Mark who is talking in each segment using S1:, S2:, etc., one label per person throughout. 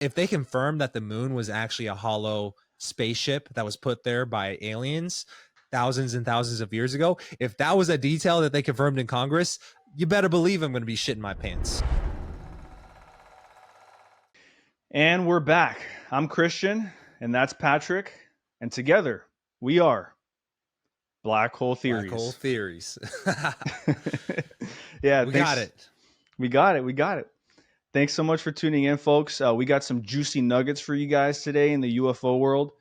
S1: if they confirm that the moon was actually a hollow spaceship that was put there by aliens thousands and thousands of years ago, if that was a detail that they confirmed in Congress, you better believe I'm going to be shitting my pants.
S2: And we're back. I'm Christian, and that's Patrick. And together, we are Black Hole Theories.
S1: Black Hole Theories.
S2: Yeah,
S1: we got it.
S2: We got it. Thanks so much for tuning in, folks. We got some juicy nuggets for you guys today in the UFO world.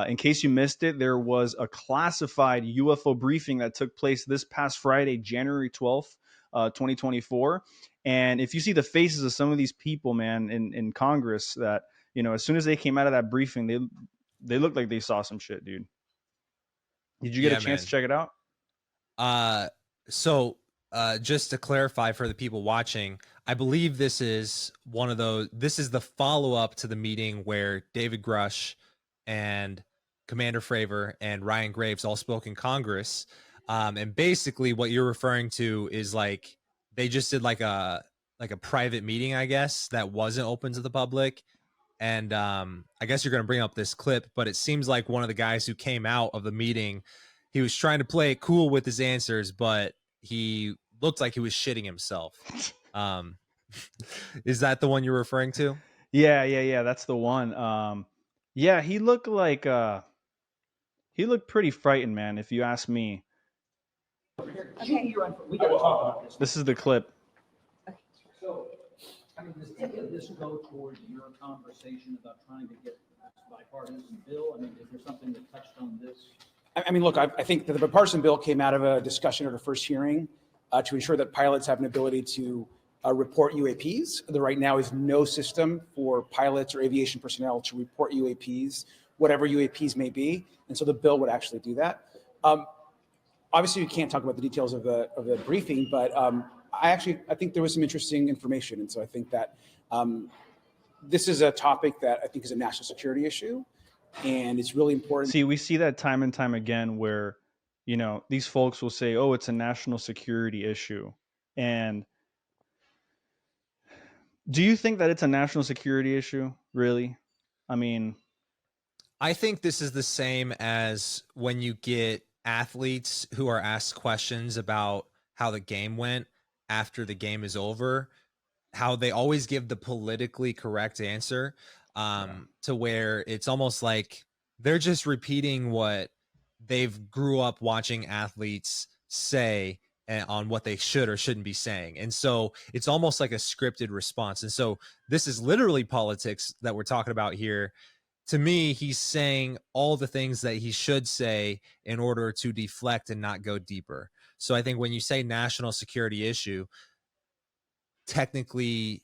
S2: In case you missed it, there was a classified UFO briefing that took place this past Friday, January 12th, 2024. And if you see the faces of some of these people, man, in Congress, that, as soon as they came out of that briefing, they looked like they saw some shit, dude. Did you get a chance to check it out?
S1: So just to clarify for the people watching, I believe this is this is the follow-up to the meeting where David Grusch and Commander Fravor and Ryan Graves all spoke in Congress. And basically what you're referring to is like, they just did like a private meeting, I guess, that wasn't open to the public. And I guess you're going to bring up this clip, but it seems like one of the guys who came out of the meeting, he was trying to play it cool with his answers, but he looked like he was shitting himself. Is that the one you're referring to?
S2: Yeah. That's the one. Yeah, he looked like he looked pretty frightened, man, if you ask me.
S3: Okay. We got to talk about this.
S2: This is the clip.
S3: So, I mean, does any of this go towards your conversation about trying to get this bipartisan bill? I mean, is there something that touched on this?
S4: I mean, look, I think that the bipartisan bill came out of a discussion at a first hearing to ensure that pilots have an ability to report UAPs. There right now is no system for pilots or aviation personnel to report UAPs, whatever UAPs may be. And so the bill would actually do that. Obviously, you can't talk about the details of the briefing, but I think there was some interesting information. And so I think that this is a topic that I think is a national security issue. And it's really important.
S2: See, we see that time and time again where, these folks will say, oh, it's a national security issue. And do you think that it's a national security issue, really? I mean,
S1: I think this is the same as when you get athletes who are asked questions about how the game went after the game is over, how they always give the politically correct answer, to where it's almost like they're just repeating what they've grew up watching athletes say on what they should or shouldn't be saying. And so it's almost like a scripted response. And so this is literally politics that we're talking about here. To me, he's saying all the things that he should say in order to deflect and not go deeper. So I think when you say national security issue, technically,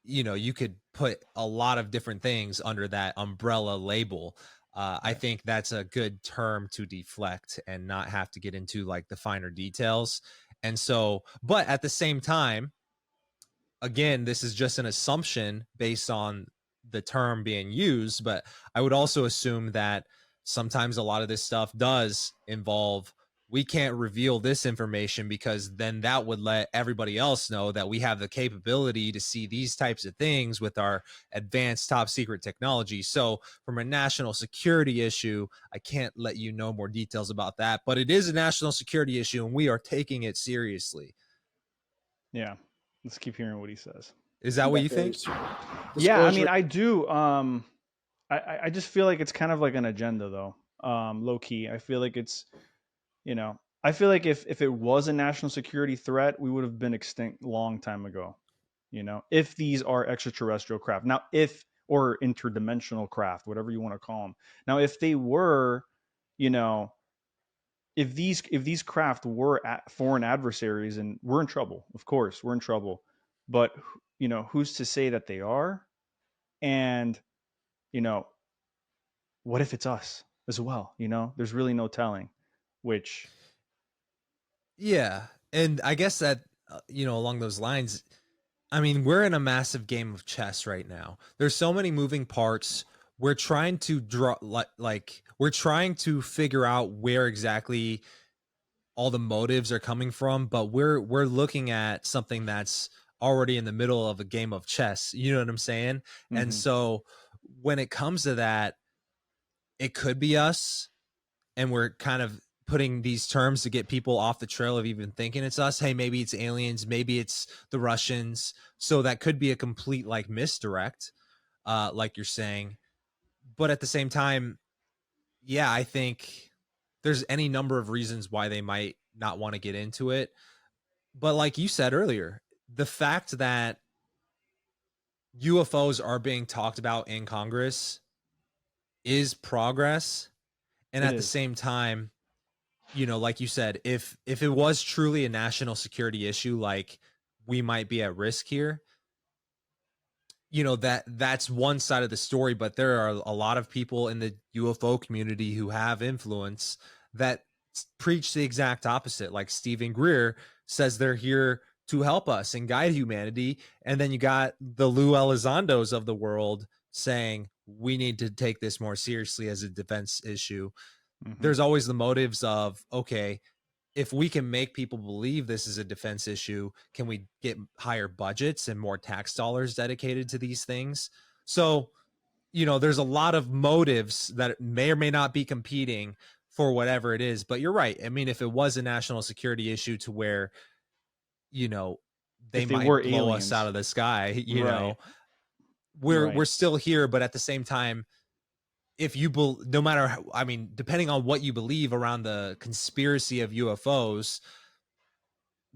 S1: you could put a lot of different things under that umbrella label. I think that's a good term to deflect and not have to get into like the finer details. And so, but at the same time, again, this is just an assumption based on the term being used, but I would also assume that sometimes a lot of this stuff does involve, we can't reveal this information because then that would let everybody else know that we have the capability to see these types of things with our advanced top secret technology. So from a national security issue, I can't let you know more details about that, but it is a national security issue and we are taking it seriously.
S2: Yeah. Let's keep hearing what he says.
S1: Is that what you think?
S2: Yeah, I mean, I do. I just feel like it's kind of like an agenda, though. Low key, I feel like it's, I feel like if it was a national security threat, we would have been extinct long time ago. If these are extraterrestrial craft now, or interdimensional craft, whatever you want to call them. Now, if they were, if these craft were foreign adversaries, and we're in trouble, of course, we're in trouble. But who's to say that they are? And what if it's us as well? There's really no telling. Which,
S1: yeah, and I guess that along those lines, I mean, we're in a massive game of chess right now. There's so many moving parts. We're trying to we're trying to figure out where exactly all the motives are coming from, but we're looking at something that's already in the middle of a game of chess. You know what I'm saying? And so when it comes to that, it could be us, and we're kind of putting these terms to get people off the trail of even thinking it's us. Hey, maybe it's aliens, maybe it's the Russians. So that could be a complete like misdirect, like you're saying. But at the same time, yeah, I think there's any number of reasons why they might not want to get into it. But like you said earlier, the fact that UFOs are being talked about in Congress is progress. And
S2: It
S1: at the
S2: is.
S1: same time, you know, like you said, if it was truly a national security issue, like we might be at risk here, you know, that's one side of the story. But there are a lot of people in the UFO community who have influence that preach the exact opposite. Like Stephen Greer says they're here to help us and guide humanity, and then you got the Lou Elizondos of the world saying we need to take this more seriously as a defense issue. There's always the motives of, okay, if we can make people believe this is a defense issue, can we get higher budgets and more tax dollars dedicated to these things? So, you know, there's a lot of motives that may or may not be competing for whatever it is. But you're right. I mean, if it was a national security issue to where, you know, they
S2: If they were
S1: might blow us
S2: aliens,
S1: out of the sky, you
S2: right,
S1: know, we're
S2: right.
S1: still here. But at the same time, if you no matter how, I mean, depending on what you believe around the conspiracy of UFOs,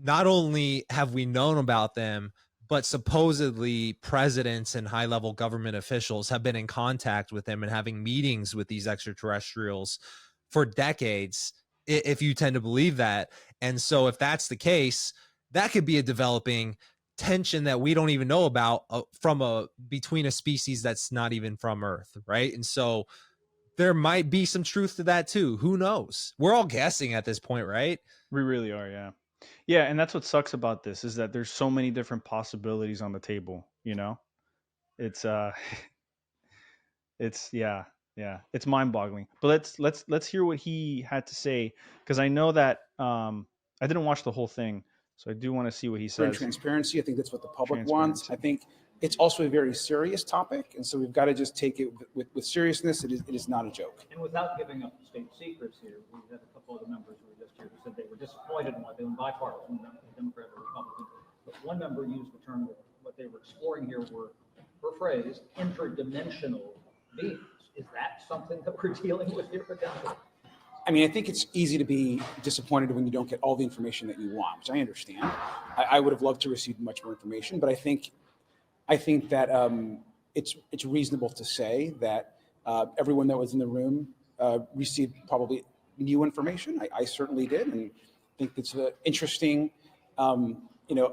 S1: not only have we known about them, but supposedly presidents and high level government officials have been in contact with them and having meetings with these extraterrestrials for decades, if you tend to believe that. And so if that's the case, that could be a developing tension that we don't even know about between a species that's not even from Earth, right? And so there might be some truth to that too. Who knows? We're all guessing at this point, right?
S2: We really are, yeah. Yeah, and that's what sucks about this is that there's so many different possibilities on the table, you know? It's it's yeah, it's mind-boggling. But let's hear what he had to say because I know that I didn't watch the whole thing, so I do want to see what he
S4: And
S2: says.
S4: transparency. I think that's what the public wants. I think it's also a very serious topic, and so we've got to just take it with seriousness. It is not a joke.
S3: And without giving up state secrets here, we had a couple of the members who were just here who said they were disappointed in what they were bipartisan, Democrat or Republican. But one member used the term that what they were exploring here were, her phrase, interdimensional beings. Is that something that we're dealing with here potentially?
S4: I mean, I think it's easy to be disappointed when you don't get all the information that you want, which I understand. I would have loved to receive much more information, but I think that it's reasonable to say that everyone that was in the room received probably new information. I certainly did, and I think it's interesting,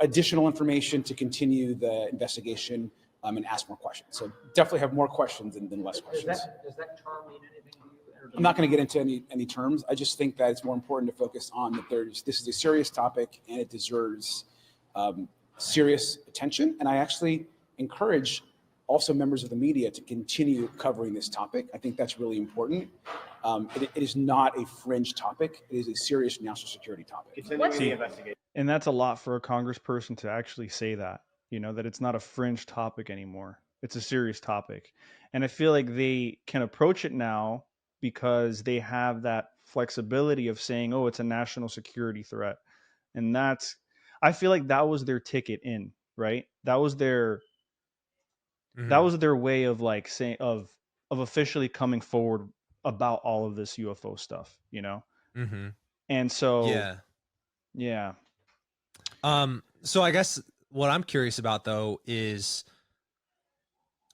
S4: additional information to continue the investigation and ask more questions. So definitely have more questions than less questions.
S3: Does that term mean anything to you?
S4: I'm not going to get into any terms. I just think that it's more important to focus on that this is a serious topic and it deserves serious attention. And I actually encourage also members of the media to continue covering this topic. I think that's really important. It is not a fringe topic. It is a serious national security topic.
S2: And that's a lot for a congressperson to actually say that, that it's not a fringe topic anymore. It's a serious topic. And I feel like they can approach it now because they have that flexibility of saying, oh, it's a national security threat. And I feel like that was their ticket in, right? That was their way of like saying, of officially coming forward about all of this UFO stuff, And so, yeah.
S1: So I guess what I'm curious about though is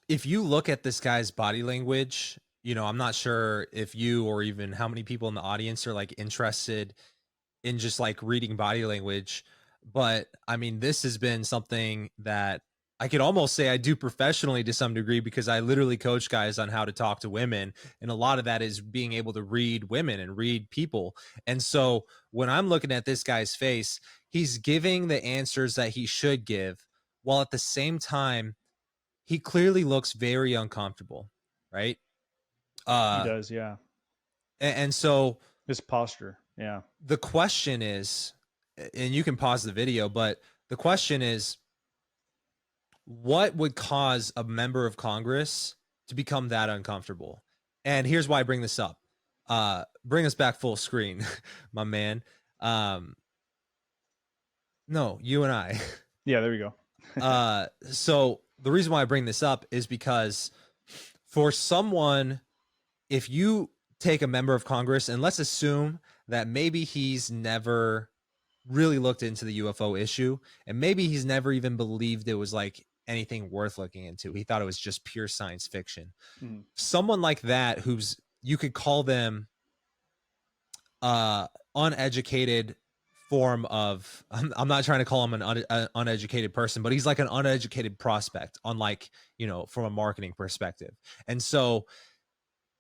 S1: if you look at this guy's body language, I'm not sure if you or even how many people in the audience are like interested in just like reading body language. But I mean, this has been something that I could almost say I do professionally to some degree because I literally coach guys on how to talk to women. And a lot of that is being able to read women and read people. And so when I'm looking at this guy's face, he's giving the answers that he should give, while at the same time, he clearly looks very uncomfortable, right?
S2: He does, yeah.
S1: And so
S2: his posture, yeah.
S1: The question is, and you can pause the video, but the question is, what would cause a member of Congress to become that uncomfortable? And here's why I bring this up. Bring us back full screen, my man. No, you and I.
S2: Yeah, there we go.
S1: So the reason why I bring this up is because for someone, if you take a member of Congress, and let's assume that maybe he's never really looked into the UFO issue, and maybe he's never even believed it was like anything worth looking into. He thought it was just pure science fiction.
S2: Mhm.
S1: Someone like that, who's, you could call them uneducated form of, I'm not trying to call him an uneducated person, but he's like an uneducated prospect on, like, you know, from a marketing perspective. And so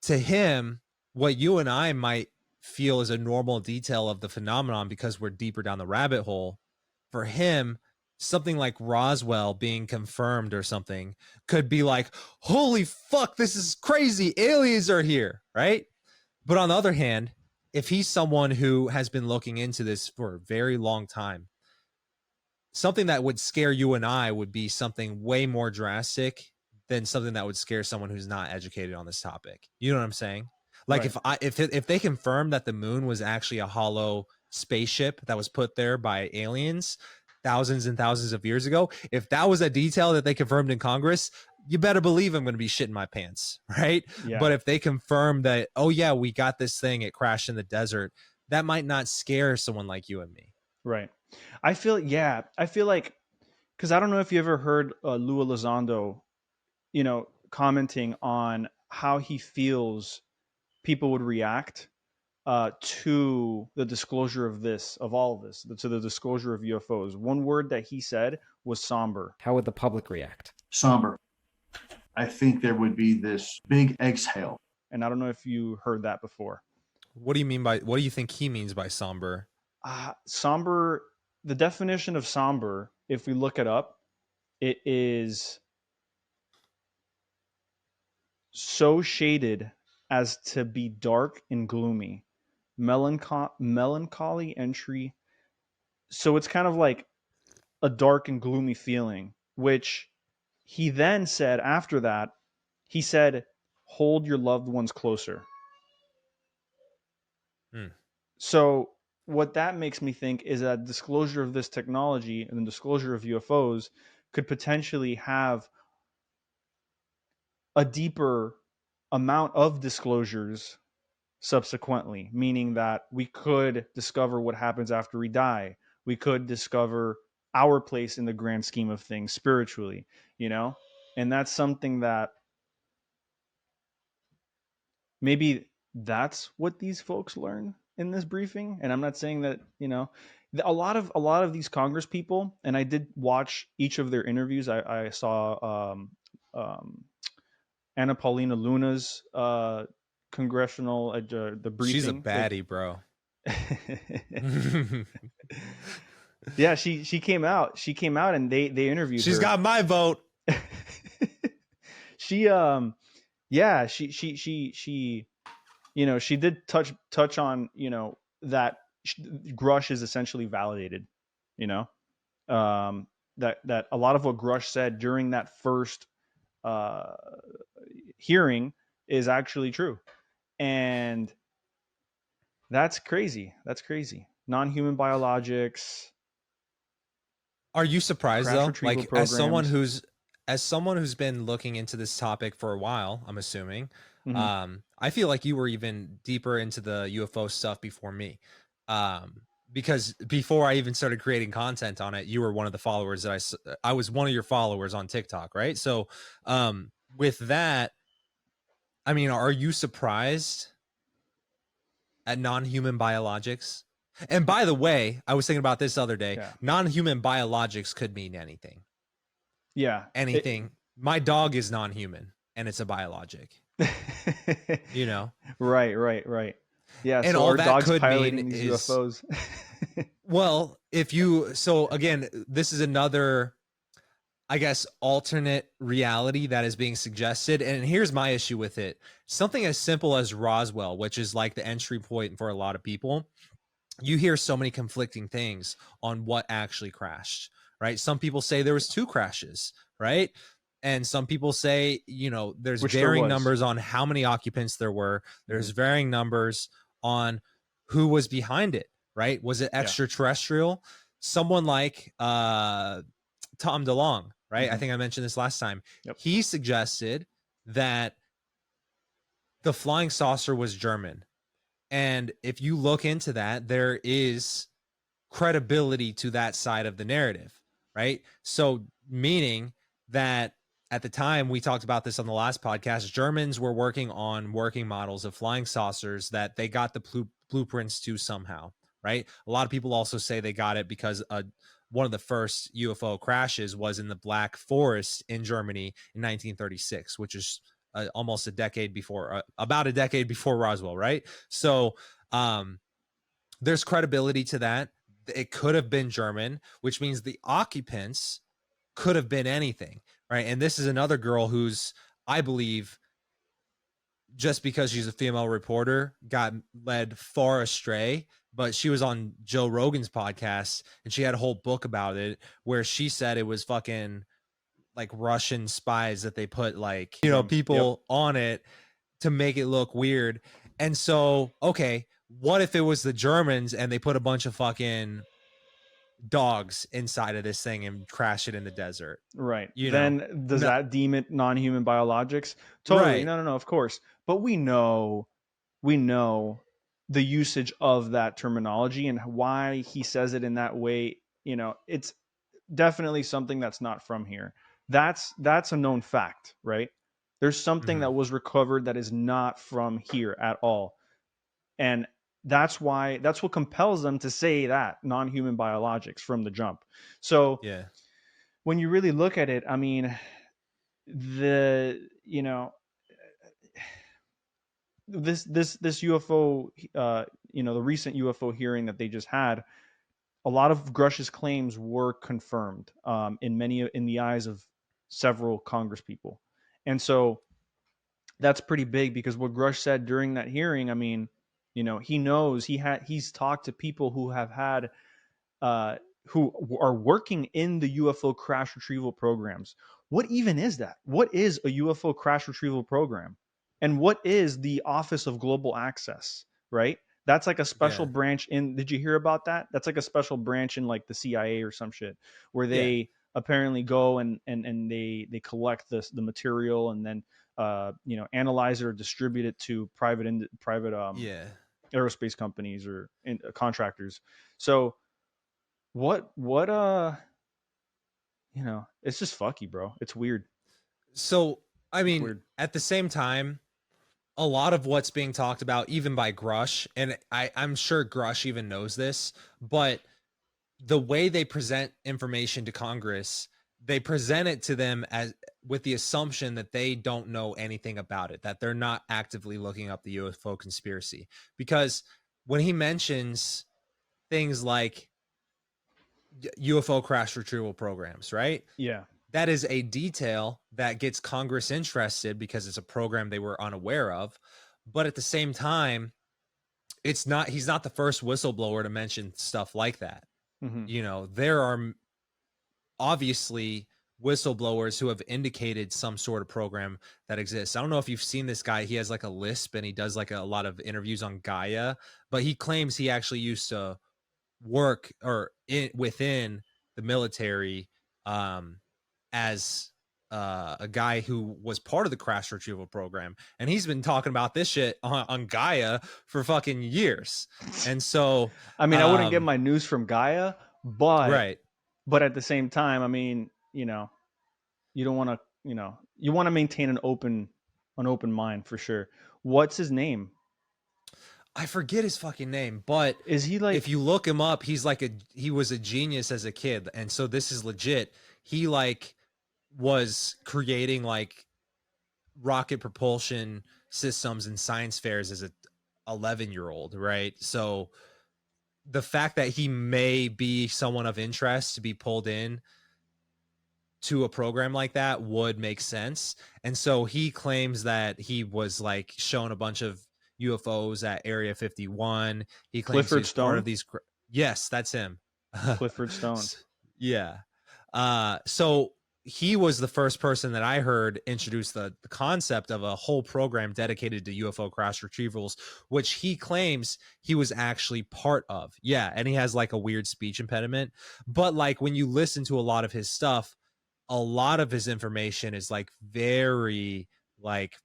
S1: to him, what you and I might feel is a normal detail of the phenomenon because we're deeper down the rabbit hole, for him, something like Roswell being confirmed or something could be like, holy fuck, this is crazy, aliens are here, right? But on the other hand, if he's someone who has been looking into this for a very long time, something that would scare you and I would be something way more drastic than something that would scare someone who's not educated on this topic. You know what I'm saying? Like,
S2: Right.
S1: if they confirm that the moon was actually a hollow spaceship that was put there by aliens thousands and thousands of years ago, if that was a detail that they confirmed in Congress, you better believe I'm going to be shitting my pants, right?
S2: Yeah.
S1: But if they confirm that, oh yeah, we got this thing, it crashed in the desert, that might not scare someone like you and me.
S2: Right. I feel like, because I don't know if you ever heard Lua Elizondo, commenting on how he feels people would react to the disclosure of all of this, to the disclosure of UFOs. One word that he said was somber.
S5: How would the public react?
S6: Somber. I think there would be this big exhale.
S2: And I don't know if you heard that before.
S1: What do you think he means by somber?
S2: Somber, the definition of somber, if we look it up, it is so shaded as to be dark and gloomy, melancholy entry. So it's kind of like a dark and gloomy feeling, which he then said after that, he said, hold your loved ones closer. So what that makes me think is that disclosure of this technology and the disclosure of UFOs could potentially have a deeper amount of disclosures subsequently, meaning that we could discover what happens after we die. We could discover our place in the grand scheme of things spiritually, and that's something that maybe that's what these folks learn in this briefing. And I'm not saying that, a lot of these Congress people, and I did watch each of their interviews. I saw Anna Paulina Luna's congressional the briefing.
S1: She's a baddie, bro.
S2: Yeah, she came out and they interviewed her.
S1: She's got my vote.
S2: She she did touch on that Grusch is essentially validated, that a lot of what Grusch said during that first hearing is actually true. And that's crazy. Non-human biologics.
S1: Are you surprised
S2: Crash
S1: though?
S2: retrieval
S1: Like,
S2: programs.
S1: as someone who's been looking into this topic for a while, I'm assuming,
S2: Mhm.
S1: I feel like you were even deeper into the UFO stuff before me. Because before I even started creating content on it, you were one of the followers that I was one of your followers on TikTok, right? So, with that, I mean, are you surprised at non-human biologics? And by the way, I was thinking about this the other day.
S2: Yeah.
S1: Non-human biologics could mean anything.
S2: Yeah.
S1: Anything. My dog is non-human and it's a biologic.
S2: Right. Yeah.
S1: And
S2: so
S1: all
S2: our
S1: that
S2: dogs
S1: could
S2: piloting
S1: mean
S2: these
S1: is
S2: UFOs.
S1: well, so again, this is another, I guess, alternate reality that is being suggested. And here's my issue with it. Something as simple as Roswell, which is like the entry point for a lot of people. You hear so many conflicting things on what actually crashed, right? Some people say there was 2 crashes, right? And some people say, there's
S2: Which there
S1: varying
S2: was.
S1: numbers on how many occupants there were. There's varying numbers on who was behind it, right? Was it extraterrestrial? Someone like Tom DeLonge, right? I think I mentioned this last time.
S2: Yep.
S1: He suggested that the flying saucer was German. And if you look into that, there is credibility to that side of the narrative, right? So meaning that at the time, we talked about this on the last podcast, Germans were working on working models of flying saucers that they got the blueprints to somehow, right? A lot of people also say they got it because one of the first UFO crashes was in the Black Forest in Germany in 1936, which is almost about a decade before Roswell, right? So there's credibility to that. It could have been German, which means the occupants could have been anything, right? And this is another girl who's, I believe, just because she's a female reporter, got led far astray. But she was on Joe Rogan's podcast, and she had a whole book about it where she said it was fucking like Russian spies that they put like, people on it to make it look weird. And so, okay, what if it was the Germans and they put a bunch of fucking dogs inside of this thing and crash it in the desert?
S2: Right. Then does that deem it non-human biologics? Totally.
S1: Right.
S2: No, of course. But we know the usage of that terminology and why he says it in that way. It's definitely something that's not from here. That's a known fact, right? There's something that was recovered that is not from here at all. And that's what compels them to say that non-human biologics from the jump. So when you really look at it, I mean, this UFO, the recent UFO hearing that they just had, a lot of Grusch's claims were confirmed in the eyes of several Congress people. And so that's pretty big because what Grusch said during that hearing, I mean, he knows he's talked to people who have had who are working in the UFO crash retrieval programs. What even is that? What is a UFO crash retrieval program? And what is the Office of Global Access, right? That's like a special branch did you hear about that? That's like a special branch in like the CIA or some shit where they apparently go and they collect the material and then analyze it or distribute it to private aerospace companies or contractors. So it's just fucky, bro. It's weird.
S1: So, I mean, at the same time, a lot of what's being talked about, even by Grusch, and I'm sure Grusch even knows this, but the way they present information to Congress, they present it to them as with the assumption that they don't know anything about it, that they're not actively looking up the UFO conspiracy. Because when he mentions things like UFO crash retrieval programs, right?
S2: Yeah.
S1: That is a detail that gets Congress interested because it's a program they were unaware of. But at the same time, he's not the first whistleblower to mention stuff like that. There are obviously whistleblowers who have indicated some sort of program that exists. I don't know if you've seen this guy. He has like a lisp and he does like a lot of interviews on Gaia, but he claims he actually used to work within the military as a guy who was part of the crash retrieval program, and he's been talking about this shit on Gaia for fucking years. And so,
S2: I mean, I wouldn't get my news from Gaia, but at the same time, I mean, you don't want to, you want to maintain an open mind for sure. What's his name?
S1: I forget his fucking name, but
S2: is he like,
S1: if you look him up, he was a genius as a kid. And so this is legit. He was creating like rocket propulsion systems and science fairs as a 11-year-old, right? So the fact that he may be someone of interest to be pulled in to a program like that would make sense. And so he claims that he was like shown a bunch of UFOs at Area 51. He claims
S2: Clifford
S1: he's
S2: Stone?
S1: part of these. Yes, that's him.
S2: Clifford Stone.
S1: Yeah. So he was the first person that I heard introduce the concept of a whole program dedicated to UFO crash retrievals, which he claims he was actually part of. Yeah, and he has like a weird speech impediment, but like when you listen to a lot of his stuff, a lot of his information is like very like,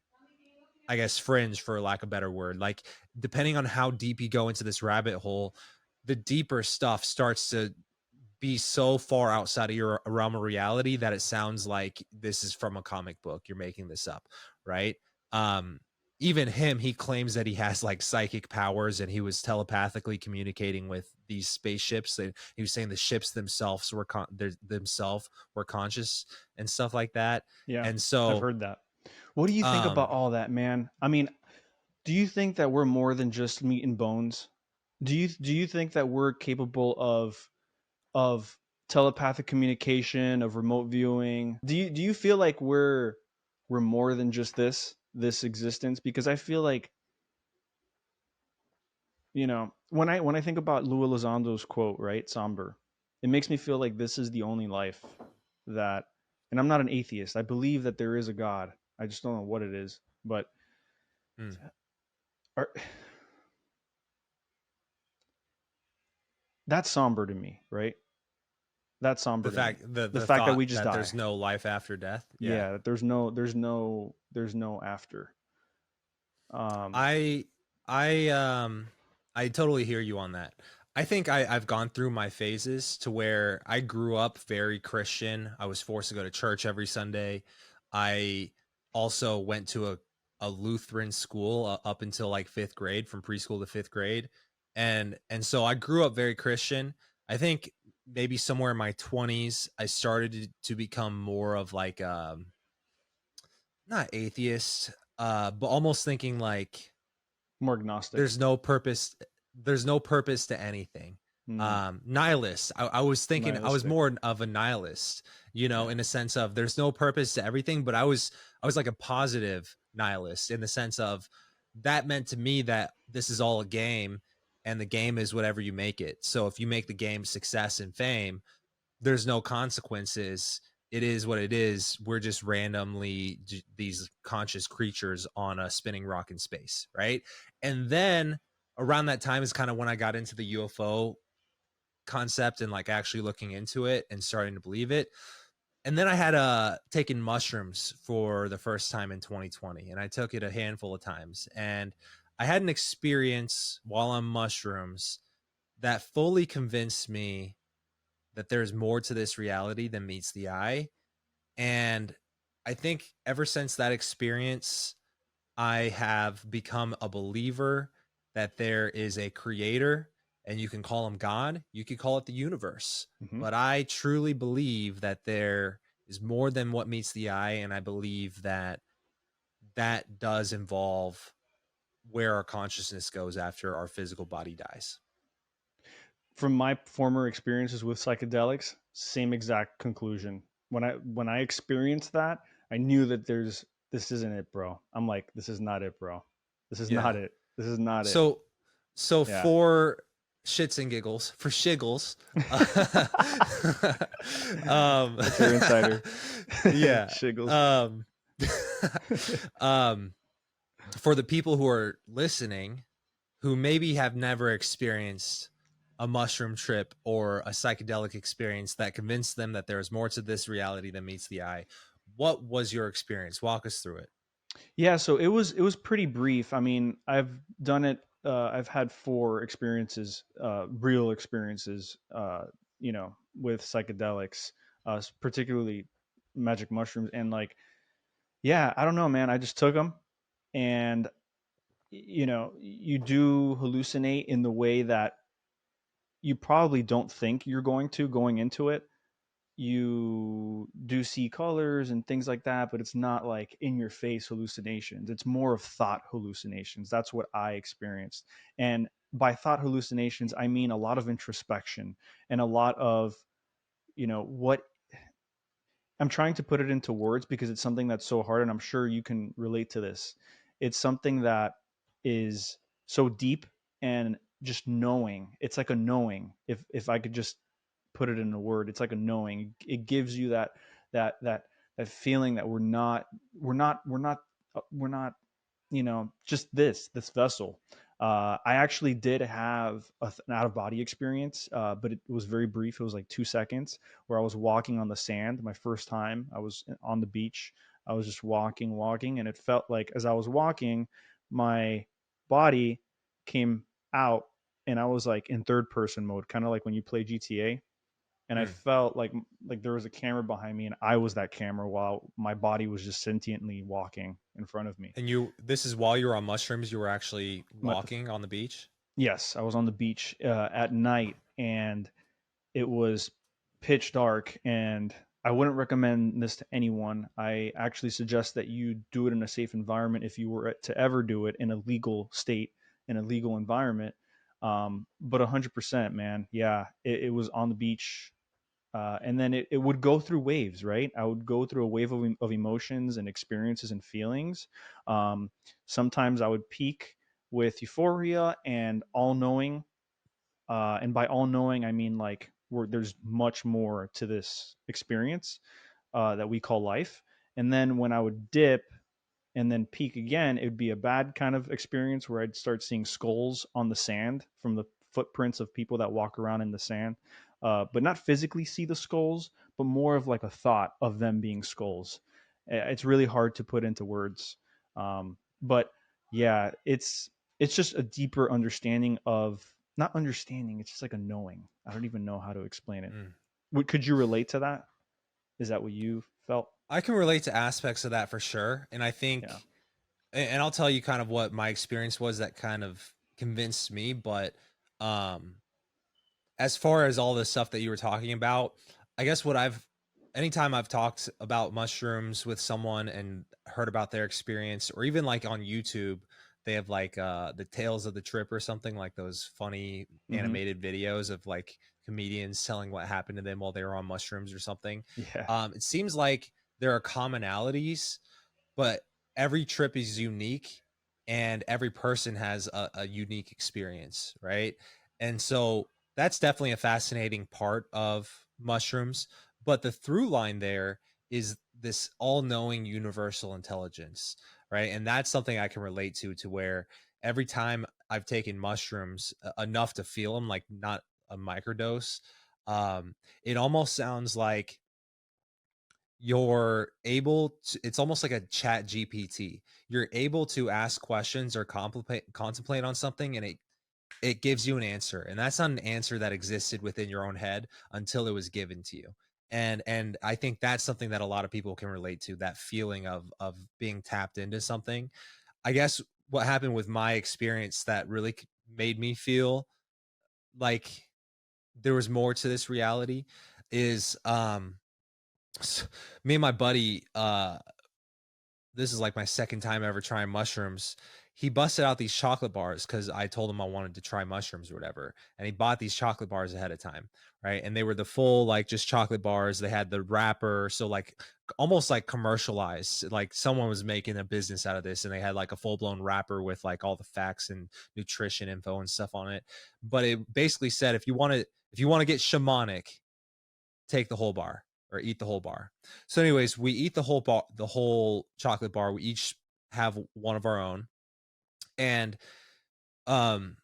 S1: I guess, fringe, for lack of a better word. Like depending on how deep you go into this rabbit hole, the deeper stuff starts to be so far outside of your realm of reality that it sounds like this is from a comic book. You're making this up, right? Um, Even him, he claims that he has like psychic powers and he was telepathically communicating with these spaceships. And he was saying the ships themselves were themselves were conscious and stuff like that.
S2: Yeah,
S1: And
S2: I've
S1: so,
S2: heard that. What do you think about
S1: um,
S2: all that, man? I mean, do you think that we're more than just meat and bones? Do you think that we're capable of telepathic communication, of remote viewing? Do you feel like we're more than just this existence? Because I feel like, when I think about Louis Elizondo's quote, right, somber, it makes me feel like this is the only life that, and I'm not an atheist. I believe that there is a God. I just don't know what it is, but
S1: mm,
S2: are, that's somber to me, right? That's somber
S1: the
S2: to me.
S1: fact the
S2: The
S1: the
S2: fact that
S1: thought
S2: we just
S1: that there's
S2: die.
S1: no life after death. Yeah.
S2: Yeah, that there's no after. Um,
S1: I I totally hear you on that. I think I've gone through my phases to where I grew up very Christian. I was forced to go to church every Sunday. I also went to a Lutheran school up until like fifth grade, from preschool to fifth grade. And so I grew up very Christian. I think maybe somewhere in my 20s, I started to become more of like not atheist, but almost thinking like
S2: More agnostic.
S1: there's no purpose, there's no purpose to anything.
S2: Mm,
S1: Nihilist. I was thinking I was
S2: nihilistic.
S1: more of a nihilist,
S2: Yeah.
S1: in a sense of there's no purpose to everything, but I was like a positive nihilist in the sense of that meant to me that this is all a game and the game is whatever you make it. So if you make the game success and fame, there's no consequences. It is what it is. We're just randomly these conscious creatures on a spinning rock in space, right? And then around that time is kind of when I got into the UFO concept and like actually looking into it and starting to believe it. And then I had taken mushrooms for the first time in 2020, and I took it a handful of times, and I had an experience while on mushrooms that fully convinced me that there's more to this reality than meets the eye. And I think ever since that experience, I have become a believer that there is a creator, and you can call him God, you could call it the universe.
S2: Hmm.
S1: But I truly believe that there is more than what meets the eye. And I believe that that does involve where our consciousness goes after our physical body dies.
S2: From my former experiences with psychedelics, same exact conclusion. When I experienced that, I knew that this isn't it, bro. I'm like, this is not it, bro. This is
S1: Yeah.
S2: not it. This is not it.
S1: So
S2: Yeah.
S1: for shits and giggles, for shiggles,
S2: That's our insider.
S1: yeah,
S2: Shiggles.
S1: um, um, for the people who are listening, who maybe have never experienced a mushroom trip or a psychedelic experience that convinced them that there is more to this reality than meets the eye, what was your experience? Walk us through it.
S2: Yeah, so it was pretty brief. I mean, I've done it. I've had 4 experiences, real experiences, with psychedelics, particularly magic mushrooms, and like, yeah, I don't know, man. I just took them, and you do hallucinate in the way that you probably don't think you're going into it. You do see colors and things like that, but it's not like in your face hallucinations. It's more of thought hallucinations. That's what I experienced. And by thought hallucinations, I mean a lot of introspection and a lot of, what I'm trying to put it into words because it's something that's so hard, and I'm sure you can relate to this. It's something that is so deep, and just knowing. It's like a knowing. If I could just put it in a word, it's like a knowing. It gives you that that feeling that we're not just this vessel. I actually did have an out of body experience, but it was very brief. It was like 2 seconds, where I was walking on the sand. My first time I was on the beach. I was just walking, and it felt like as I was walking, my body came out, and I was like in third person mode, kind of like when you play GTA. And I
S1: Hmm.
S2: felt like there was a camera behind me, and I was that camera while my body was just sentiently walking in front of me.
S1: And this is while you were on mushrooms, you were actually
S2: My,
S1: walking on the beach?
S2: yes, I was on the beach at night, and it was pitch dark, and I wouldn't recommend this to anyone. I actually suggest that you do it in a safe environment if you were to ever do it in a legal state, in a legal environment. But 100%, man, yeah, it was on the beach. And then it would go through waves, right? I would go through a wave of emotions and experiences and feelings. Um, Sometimes I would peak with euphoria and all knowing. And by all knowing, I mean like there's much more to this experience that we call life. And then when I would dip and then peak again, it would be a bad kind of experience where I'd start seeing skulls on the sand from the footprints of people that walk around in the sand, but not physically see the skulls, but more of like a thought of them being skulls. It's really hard to put into words, but yeah, it's just a deeper understanding of not understanding. It's just like a knowing. I don't even know how to explain it.
S1: Mm.
S2: Could you relate to that? Is that what you felt?
S1: I can relate to aspects of that for sure. And I think,
S2: Yeah.
S1: and I'll tell you kind of what my experience was that kind of convinced me. But um, as far as all the stuff that you were talking about, I guess anytime I've talked about mushrooms with someone and heard about their experience, or even like on YouTube, they have like the Tales of the Trip or something, like those funny
S2: Hmm.
S1: animated videos of like comedians telling what happened to them while they were on mushrooms or something.
S2: Yeah.
S1: It seems like there are commonalities, but every trip is unique and every person has a unique experience, right? And so that's definitely a fascinating part of mushrooms. But the through line there is this all knowing universal intelligence, right? And that's something I can relate to where every time I've taken mushrooms enough to feel them, like not a microdose, it almost sounds like you're able to, it's almost like a chat GPT. You're able to ask questions or contemplate on something, and it gives you an answer. And that's not an answer that existed within your own head until it was given to you. And I think that's something that a lot of people can relate to, that feeling of being tapped into something. I guess what happened with my experience that really made me feel like there was more to this reality is me and my buddy, this is like my second time ever trying mushrooms. He busted out these chocolate bars because I told him I wanted to try mushrooms or whatever. And he bought these chocolate bars ahead of time. Right. And they were the full, like, just chocolate bars. They had the wrapper. So, like, almost like commercialized. Like, someone was making a business out of this, and they had like a full blown wrapper with like all the facts and nutrition info and stuff on it. But it basically said, if you want to get shamanic, take the whole bar or eat the whole bar. So, anyways, we eat the whole bar, the whole chocolate bar. We each have one of our own. And um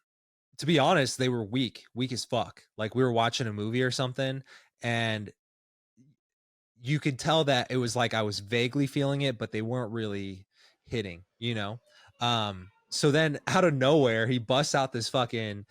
S1: to be honest, they were weak as fuck. Like, we were watching a movie or something, and you could tell that it was like I was vaguely feeling it, but they weren't really hitting. So then out of nowhere, he busts out this fucking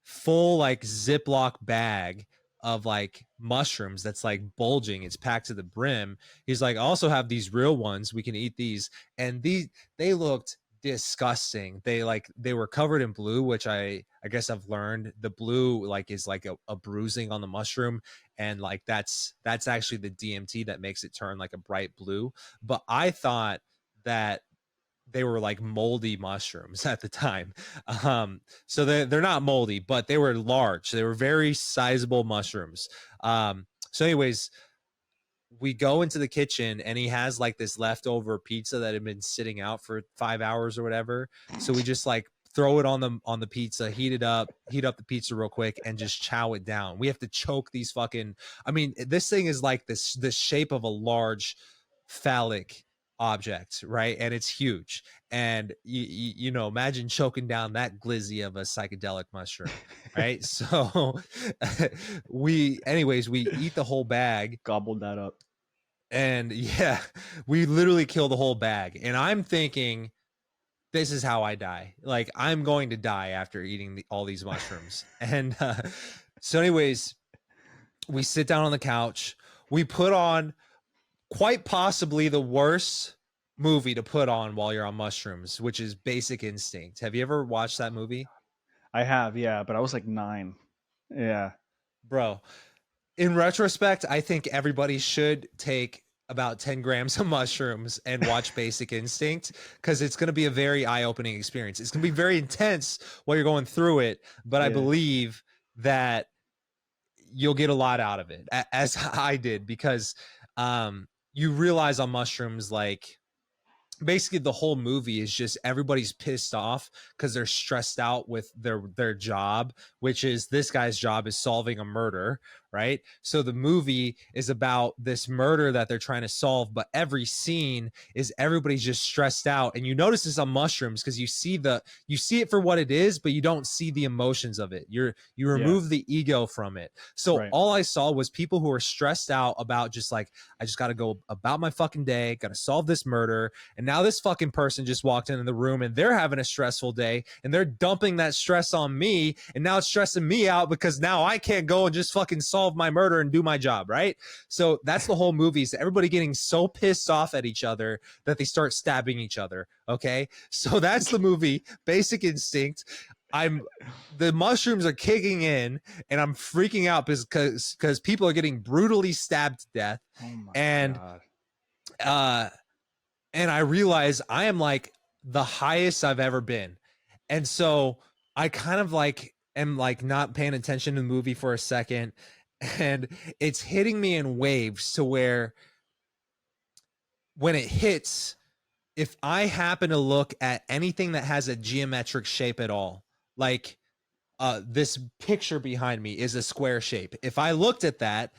S1: full like Ziploc bag of like mushrooms that's like bulging. It's packed to the brim. He's like, I also have these real ones. We can eat these. And they looked disgusting. They were covered in blue, which I guess I've learned the blue like is like a bruising on the mushroom. And like that's actually the DMT that makes it turn like a bright blue. But I thought that they were like moldy mushrooms at the time. So they're not moldy, but they were large. They were very sizable mushrooms. So anyways, we go into the kitchen, and he has like this leftover pizza that had been sitting out for 5 hours or whatever. So we just like throw it on the pizza, heat up the pizza real quick, and just chow it down. We have to choke these fucking. I mean, this thing is like the shape of a large phallic object, right? And it's huge. And you know, imagine choking down that glizzy of a psychedelic mushroom, right? So we eat the whole bag.
S2: Gobbled that up.
S1: And yeah, we literally kill the whole bag. And I'm thinking, this is how I die. Like, I'm going to die after eating all these mushrooms. And so anyways, we sit down on the couch. We put on quite possibly the worst movie to put on while you're on mushrooms, which is Basic Instinct. Have you ever watched that movie?
S2: I have, yeah, but I was like 9. Yeah.
S1: Bro, in retrospect, I think everybody should take about 10 grams of mushrooms and watch Basic Instinct, because it's going to be a very eye-opening experience. It's going to be very intense while you're going through it, but I believe that you'll get a lot out of it, as I did, because you realize on mushrooms, like, basically the whole movie is just everybody's pissed off because they're stressed out with their job, which is, this guy's job is solving a murder, right? So the movie is about this murder that they're trying to solve, but every scene is everybody's just stressed out. And you notice this on mushrooms because you see it for what it is, but you don't see the emotions of it. You remove the ego from it. So all I saw was people who are stressed out about just like, I just got to go about my fucking day, got to solve this murder. And now this fucking person just walked in the room and they're having a stressful day and they're dumping that stress on me. And now it's stressing me out because now I can't go and just fucking solve my murder and do my job, right? So that's the whole movie, is everybody getting so pissed off at each other that they start stabbing each other. Okay, so that's the movie, Basic Instinct. The mushrooms are kicking in and I'm freaking out because people are getting brutally stabbed to death.
S2: Oh my
S1: God. And I realize I am like the highest I've ever been. And so I kind of like am like not paying attention to the movie for a second, and it's hitting me in waves to where when it hits, if I happen to look at anything that has a geometric shape at all, like this picture behind me is a square shape. If I looked at that,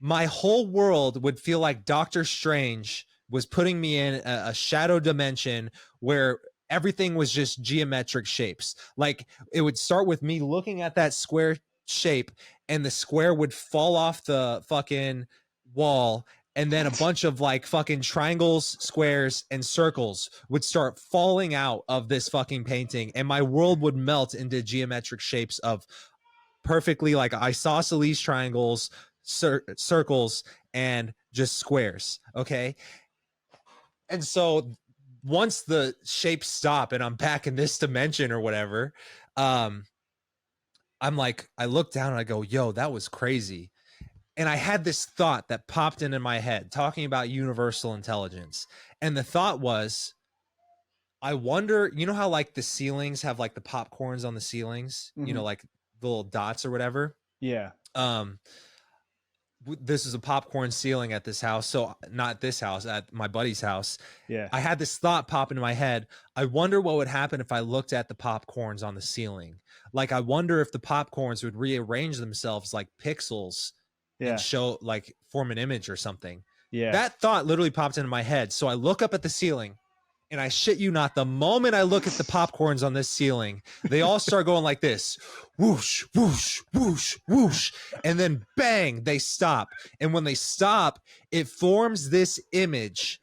S1: my whole world would feel like Doctor Strange was putting me in a shadow dimension where everything was just geometric shapes. Like, it would start with me looking at that square shape and the square would fall off the fucking wall, and then a bunch of like fucking triangles, squares, and circles would start falling out of this fucking painting, and my world would melt into geometric shapes of perfectly like isosceles triangles, circles, and just squares. Okay. And so once the shapes stop and I'm back in this dimension or whatever, I'm like, I look down and I go, yo, that was crazy. And I had this thought that popped into my head talking about universal intelligence. And the thought was, I wonder, you know how like the ceilings have like the popcorns on the ceilings, you know, like the little dots or whatever.
S2: Yeah.
S1: This is a popcorn ceiling at this house. So not this house, at my buddy's house.
S2: Yeah.
S1: I had this thought pop into my head. I wonder what would happen if I looked at the popcorns on the ceiling. Like, I wonder if the popcorns would rearrange themselves like pixels and show, like, form an image or something.
S2: Yeah.
S1: That thought literally popped into my head. So I look up at the ceiling, and I shit you not, the moment I look at the popcorns on this ceiling, they all start going like this, whoosh, whoosh, whoosh, whoosh. And then bang, they stop. And when they stop, it forms this image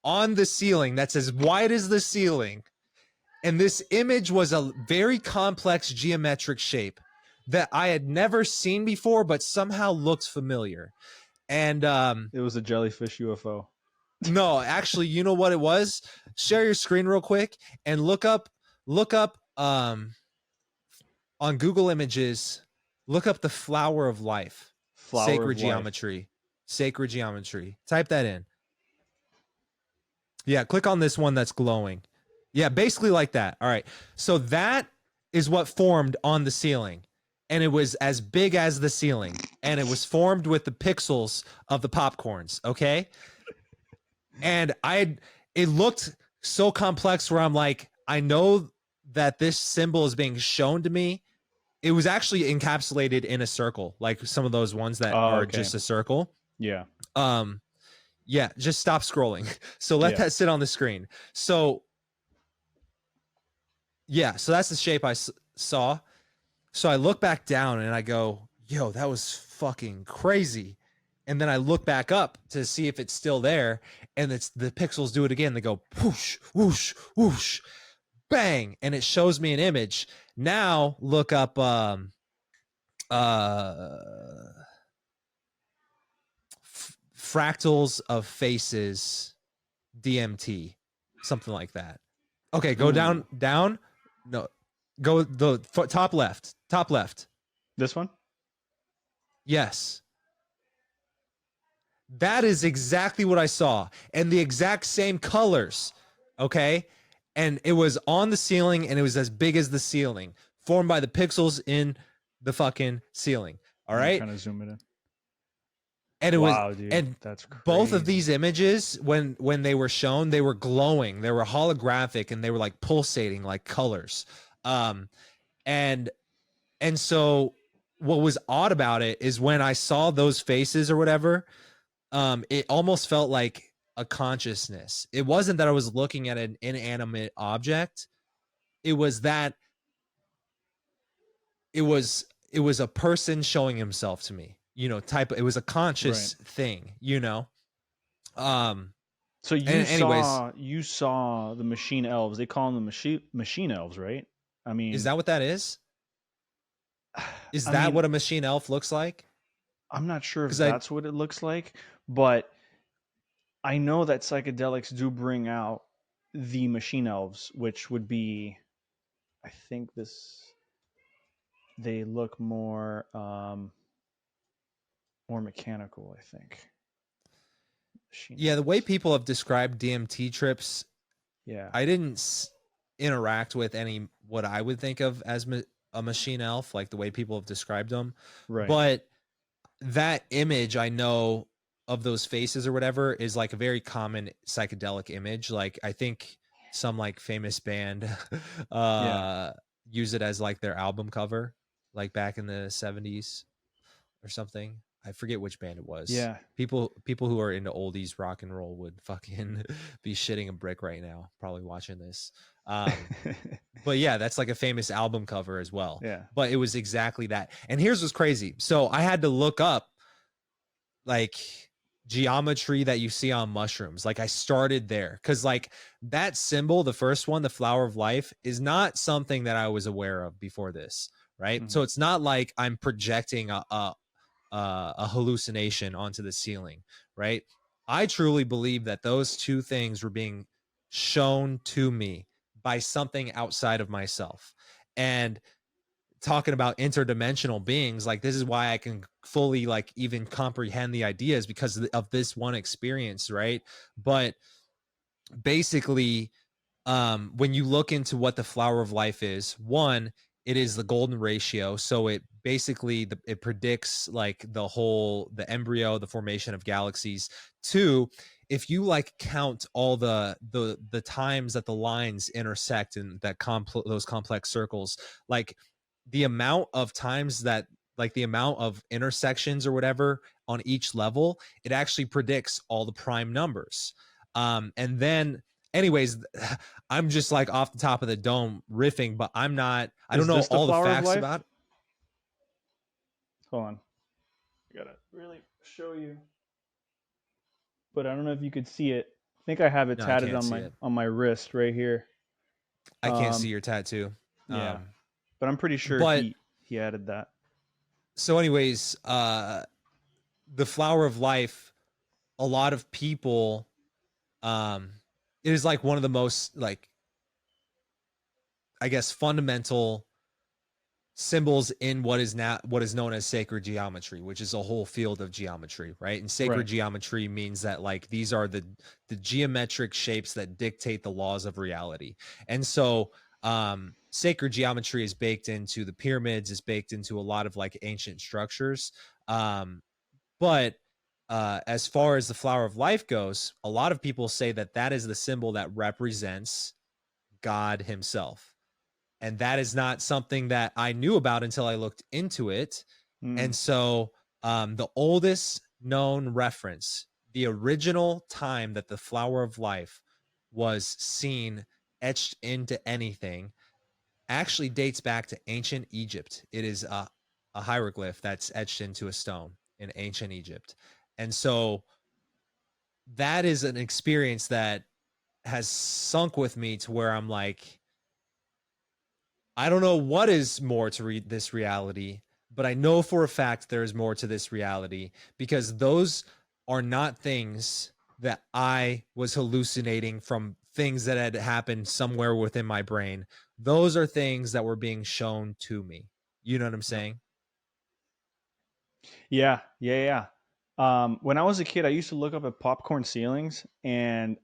S1: on the ceiling that's as wide as the ceiling. And this image was a very complex geometric shape that I had never seen before, but somehow looked familiar. And
S2: it was a jellyfish UFO.
S1: No, actually, you know what it was? Share your screen real quick and look up on Google Images, look up the flower of life. Sacred geometry. Sacred geometry. Type that in. Yeah, click on this one that's glowing. Yeah, basically like that. All right. So that is what formed on the ceiling. And it was as big as the ceiling. And it was formed with the pixels of the popcorns. Okay. And it looked so complex where I'm like, I know that this symbol is being shown to me, it was actually encapsulated in a circle, like some of those ones that are
S2: Okay.
S1: just a circle.
S2: Yeah.
S1: Yeah, just stop scrolling. So let
S2: Yeah.
S1: that sit on the screen. So yeah, so that's the shape I saw. So I look back down and I go, yo, that was fucking crazy. And then I look back up to see if it's still there, and it's the pixels do it again. They go whoosh, whoosh, whoosh, bang, and it shows me an image. Now look up fractals of faces DMT, something like that. Okay, go down. No, go the top left. Top left.
S2: This one?
S1: Yes. That is exactly what I saw, and the exact same colors. Okay. And it was on the ceiling, and it was as big as the ceiling, formed by the pixels in the fucking ceiling. All right.
S2: Kind of zoom it in.
S1: And it
S2: Wow,
S1: was,
S2: dude,
S1: and
S2: that's crazy.
S1: both of these images, when they were shown, they were glowing, they were holographic, and they were like pulsating like colors. And so what was odd about it is when I saw those faces or whatever, it almost felt like a consciousness. It wasn't that I was looking at an inanimate object. It was that it was a person showing himself to me, it was a conscious thing,
S2: So
S1: anyways,
S2: you saw the machine elves. They call them the machine elves, right? I mean,
S1: is that what that is? Is
S2: I
S1: that
S2: mean,
S1: what a machine elf looks like?
S2: I'm not sure if
S1: 'Cause
S2: that's what it looks like, but I know that psychedelics do bring out the machine elves, which would be, I think they look more mechanical, I think. Machine
S1: Yeah, the way
S2: elves.
S1: people have described DMT trips,
S2: Yeah.
S1: I didn't interact with any what I would think of as a machine elf, like the way people have described them.
S2: Right.
S1: But that image I know of those faces or whatever is like a very common psychedelic image. Like I think some like famous band use it as like their album cover, like back in the 70s or something. I forget which band it was.
S2: Yeah.
S1: People who are into oldies rock and roll would fucking be shitting a brick right now, probably watching this. But yeah, that's like a famous album cover as well.
S2: Yeah.
S1: But it was exactly that. And here's what's crazy. So I had to look up like geometry that you see on mushrooms. Like I started there because like that symbol, the first one, the flower of life, is not something that I was aware of before this. Right.
S2: Mhm.
S1: So it's not like I'm projecting a hallucination onto the ceiling. Right. I truly believe that those two things were being shown to me by something outside of myself. And talking about interdimensional beings, like this is why I can fully like even comprehend the ideas because of this one experience, right? But basically, when you look into what the flower of life is, one, it is the golden ratio. So it basically it predicts like the embryo, the formation of galaxies. Two, if you like count all the times that the lines intersect and that those complex circles, like the amount of times that like the amount of intersections or whatever on each level, it actually predicts all the prime numbers. And then anyways, I'm just like off the top of the dome riffing, but I don't know all the facts about it.
S2: Hold on. I gotta really show you. But I don't know if you could see it. I think I have it
S1: No, I
S2: tatted
S1: can't
S2: on
S1: see it.
S2: my wrist right here.
S1: I can't see your tattoo.
S2: Yeah. But I'm pretty sure he added that.
S1: So anyways, the flower of life, a lot of people, it is like one of the most like, I guess, fundamental symbols in what is known as sacred geometry, which is a whole field of geometry, right? And sacred geometry means that like these are the geometric shapes that dictate the laws of reality. And so sacred geometry is baked into the pyramids, is baked into a lot of like ancient structures. But as far as the flower of life goes, a lot of people say that that is the symbol that represents God himself. And that is not something that I knew about until I looked into it. And so the oldest known reference, the original time that the flower of life was seen etched into anything, actually dates back to ancient Egypt. It is a hieroglyph that's etched into a stone in ancient Egypt. And so that is an experience that has sunk with me to where I'm like, I don't know what is more to read this reality, but I know for a fact there is more to this reality, because those are not things that I was hallucinating from things that had happened somewhere within my brain. Those are things that were being shown to me. You know what I'm saying?
S2: Yeah, yeah, yeah. When I was a kid, I used to look up at popcorn ceilings, and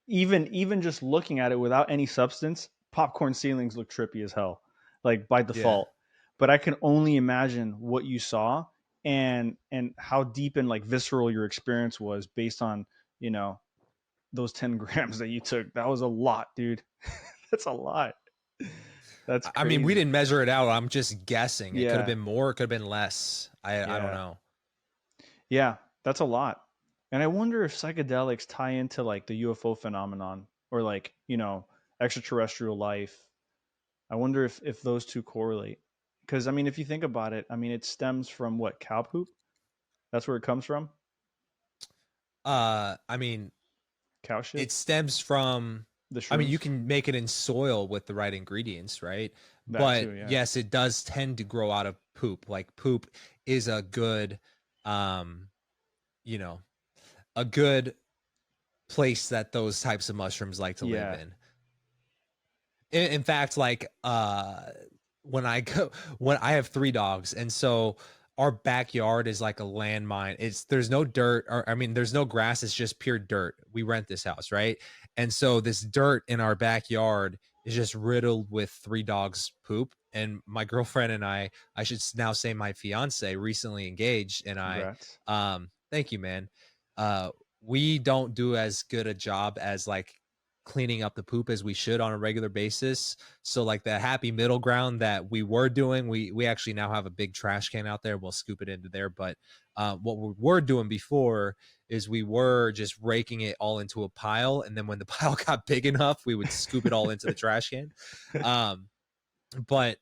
S2: even just looking at it without any substance, popcorn ceilings look trippy as hell, like by
S1: Yeah.
S2: default. But I can only imagine what you saw and how deep and like visceral your experience was based on, you know, those 10 grams that you took. That was a lot, dude. That's a lot. That's
S1: I mean, we
S2: crazy.
S1: didn't measure it out. I'm just guessing. It could have
S2: Yeah,
S1: been more, it could have been less. I don't
S2: yeah,
S1: know.
S2: yeah. That's a lot. And I wonder if psychedelics tie into like the UFO phenomenon or like, you know, extraterrestrial life. I wonder if those two correlate. Because I mean, if you think about it, I mean, it stems from what, cow poop? That's where it comes from.
S1: I mean,
S2: Cow shit.
S1: it stems from,
S2: The
S1: I mean, you
S2: shrooms.
S1: can make it in soil with the right ingredients, right?
S2: That
S1: But
S2: too. Yeah.
S1: yes, it does tend to grow out of poop. Like poop is a good, um you know, a good place that those types of mushrooms like to live
S2: Yeah.
S1: in. In fact, like when I go, when I have 3 dogs, and so our backyard is like a landmine. There's no dirt, or I mean there's no grass, it's just pure dirt. We rent this house, right? And so this dirt in our backyard is just riddled with 3 dogs poop. And my girlfriend and I should now say my fiance, recently engaged, and I,
S2: Congrats.
S1: thank you, man. uh we don't do as good a job as like cleaning up the poop as we should on a regular basis. So like the happy middle ground that we were doing, we actually now have a big trash can out there. We'll scoop it into there. But what we were doing before is we were just raking it all into a pile, and then when the pile got big enough, we would scoop it all into the trash can. Um, but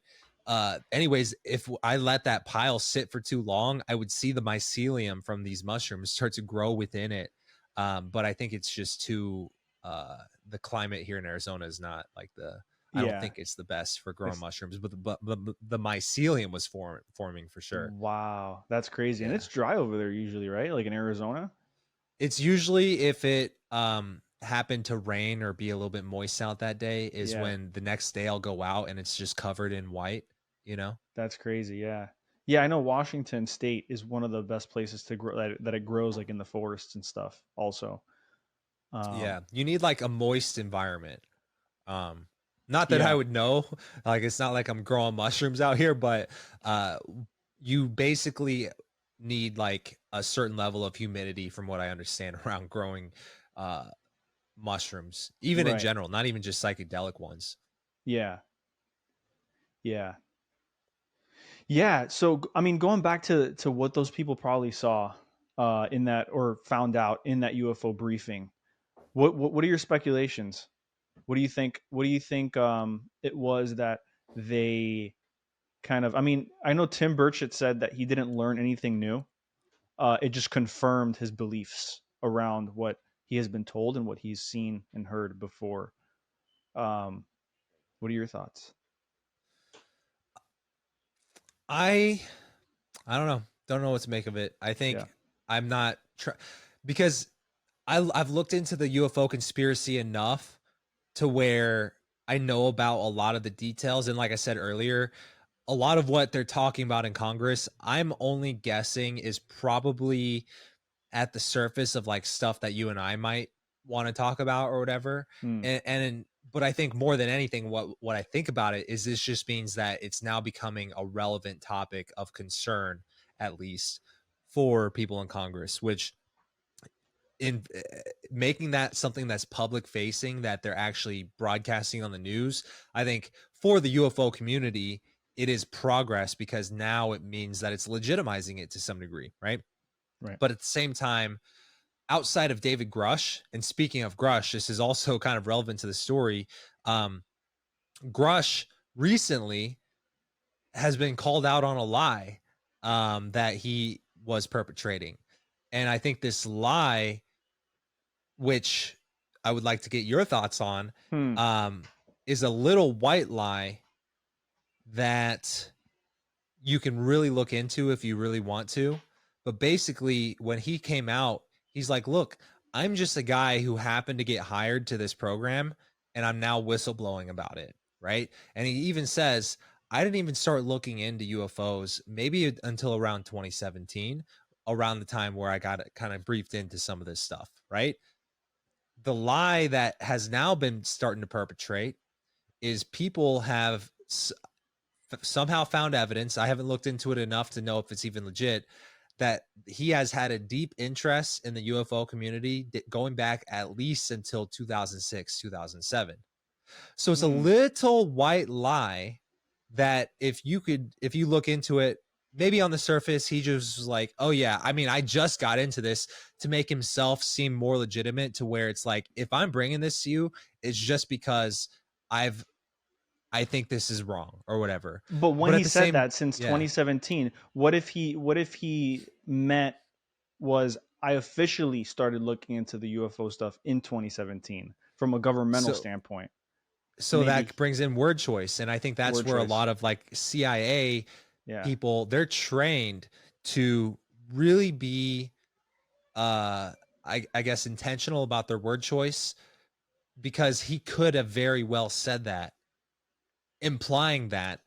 S1: anyways, if I let that pile sit for too long, I would see the mycelium from these mushrooms start to grow within it. But I think it's just too, the climate here in Arizona is not like the, I don't
S2: Yeah.
S1: think it's the best for growing
S2: It's
S1: mushrooms, but the mycelium was forming for sure.
S2: wow. That's crazy. And
S1: Yeah.
S2: it's dry over there usually, right? Like in Arizona.
S1: It's usually if it happened to rain or be a little bit moist out that day, is
S2: Yeah.
S1: when the next day I'll go out and it's just covered in white, you know?
S2: That's crazy. Yeah. Yeah, I know Washington State is one of the best places to grow that it grows like in the forests and stuff also.
S1: Yeah, you need like a moist environment. Um, Not that I
S2: Yeah.
S1: would know, like it's not like I'm growing mushrooms out here, but uh, you basically need like a certain level of humidity, from what I understand, around growing uh mushrooms, even in
S2: Right.
S1: general, not even just psychedelic ones.
S2: Yeah. Yeah. Yeah, so I mean, going back to what those people probably saw in that or found out in that UFO briefing, what are your speculations? What do you think? What do you think it was that they kind of? I mean, I know Tim Burchett said that he didn't learn anything new. It just confirmed his beliefs around what he has been told and what he's seen and heard before. Um, what are your thoughts?
S1: I I don't know what to make of it. I
S2: Yeah.
S1: think I'm not because I've looked into the UFO conspiracy enough to where I know about a lot of the details. And like I said earlier, a lot of what they're talking about in Congress, I'm only guessing is probably at the surface of like stuff that you and I might want to talk about or whatever.
S2: Hmm.
S1: And but I think more than anything, what I think about it is this just means that it's now becoming a relevant topic of concern, at least for people in Congress, which in making that something that's public facing, that they're actually broadcasting on the news, I think for the UFO community, it is progress, because now it means that it's legitimizing it to some degree, right?
S2: Right.
S1: But at the same time, outside of David Grusch, and speaking of Grusch, this is also kind of relevant to the story. Grusch recently has been called out on a lie that he was perpetrating. And I think this lie, which I would like to get your thoughts on,
S2: Hmm.
S1: is a little white lie that you can really look into if you really want to. But basically, when he came out, he's like, look, I'm just a guy who happened to get hired to this program, and I'm now whistleblowing about it. Right. And he even says, I didn't even start looking into UFOs maybe until around 2017, around the time where I got kind of briefed into some of this stuff. Right. The lie that has now been starting to perpetrate is people have somehow found evidence. I haven't looked into it enough to know if it's even legit, that he has had a deep interest in the UFO community going back at least until 2006, 2007. So it's a little white lie that if you look into it, maybe on the surface, he just was like, oh yeah, I mean, I just got into this to make himself seem more legitimate, to where it's like, if I'm bringing this to you, it's just because I think this is wrong or whatever.
S2: But when
S1: But
S2: he
S1: at the
S2: said
S1: same,
S2: that since
S1: yeah.
S2: 2017, what if he meant was, I officially started looking into the UFO stuff in 2017 from a governmental
S1: So
S2: standpoint.
S1: so
S2: Maybe
S1: that brings in word choice, and I think that's
S2: word
S1: where a
S2: choice.
S1: lot of like CIA
S2: Yeah.
S1: people, they're trained to really be I guess intentional about their word choice, because he could have very well said that, implying that,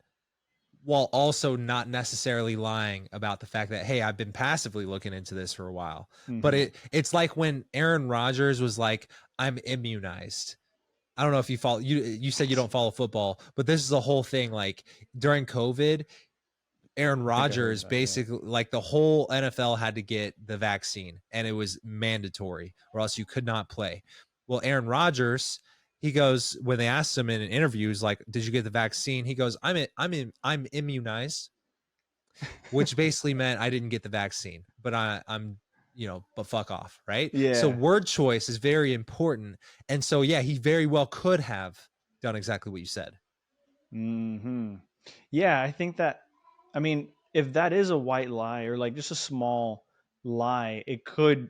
S1: while also not necessarily lying about the fact that, hey, I've been passively looking into this for a while. But
S2: Mhm.
S1: it's like when Aaron Rodgers was like, I'm immunized. I don't know if you follow, you said you don't follow football, but this is a whole thing. Like during COVID, Aaron
S2: I think I heard
S1: Rodgers
S2: that. Yeah.
S1: basically, like, the whole NFL had to get the vaccine, and it was mandatory, or else you could not play. Well, Aaron Rodgers, he goes, when they asked him in an interview, he's like, "Did you get the vaccine?" He goes, I'm immunized," which basically meant I didn't get the vaccine, but I'm but fuck off, right? So
S2: Yeah.
S1: word choice is very important, and so yeah, he very well could have done exactly what you said.
S2: Hmm. Yeah, I think that, I mean, if that is a white lie or like just a small lie, it could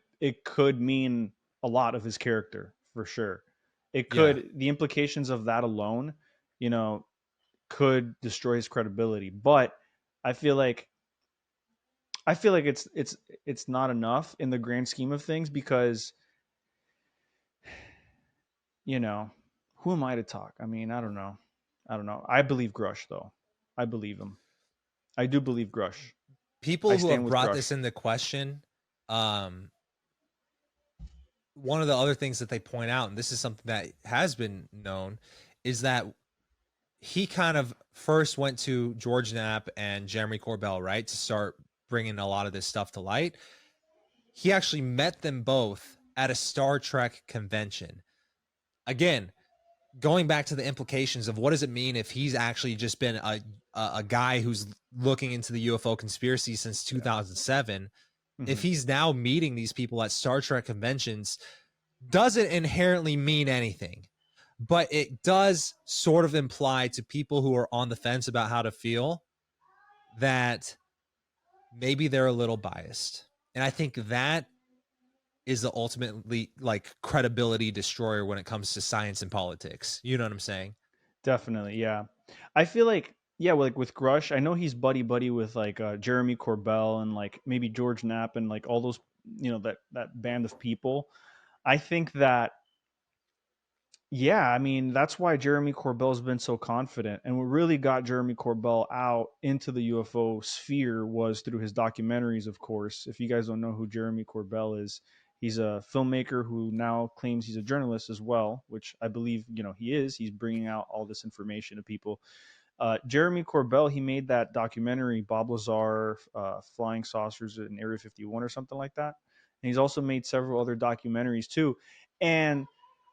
S2: mean a lot of his character for sure. It
S1: Yeah.
S2: could, the implications of that alone, you know, could destroy his credibility. But I feel like it's not enough in the grand scheme of things, because you know, who am I to talk? I mean, I don't know. I don't know. I believe Grush though. I believe him. I do believe Grush. I
S1: People who
S2: stand
S1: have
S2: with
S1: brought
S2: Grush.
S1: this into question, um, one of the other things that they point out, and this is something that has been known, is that he kind of first went to George Knapp and Jeremy Corbell, right, to start bringing a lot of this stuff to light. He actually met them both at a Star Trek convention. Again, going back to the implications of what does it mean if he's actually just been a guy who's looking into the UFO conspiracy since 2007. If
S2: Mhm.
S1: he's now meeting these people at Star Trek conventions, doesn't inherently mean anything, but it does sort of imply to people who are on the fence about how to feel that maybe they're a little biased. And I think that is the ultimately like credibility destroyer when it comes to science and politics. You know what I'm saying?
S2: Definitely, yeah. I feel like, yeah, like with Grush, I know he's buddy buddy with like Jeremy Corbell and like maybe George Knapp and like all those, that band of people. I think that, yeah, I mean, that's why Jeremy Corbell's been so confident. And what really got Jeremy Corbell out into the UFO sphere was through his documentaries, of course. If you guys don't know who Jeremy Corbell is, he's a filmmaker who now claims he's a journalist as well, which I believe, he is. He's bringing out all this information to people. Jeremy Corbell, he made that documentary, Bob Lazar, Flying Saucers in Area 51 or something like that. I and he's also made several other documentaries too. And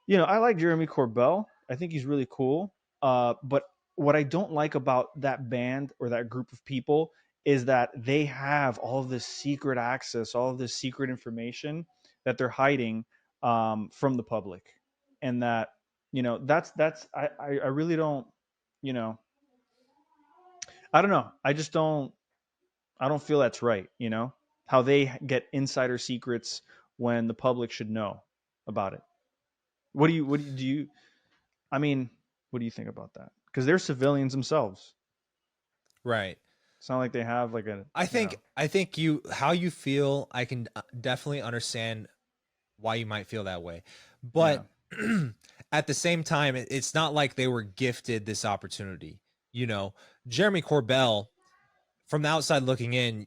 S2: I like Jeremy Corbell. I think he's really cool. But what I don't like about that band or that group of people is that they have all of this secret access, all of this secret information that they're hiding from the public, and that I really don't, I don't know. I don't feel that's right. How they get insider secrets when the public should know about it. Do you, I mean, what do you think about that? Because they're civilians themselves.
S1: Right.
S2: It's not like they have like
S1: I think how you feel, I can definitely understand why you might feel that way. But at the same time, it's not like they were gifted this opportunity. Jeremy Corbell, from the outside looking in,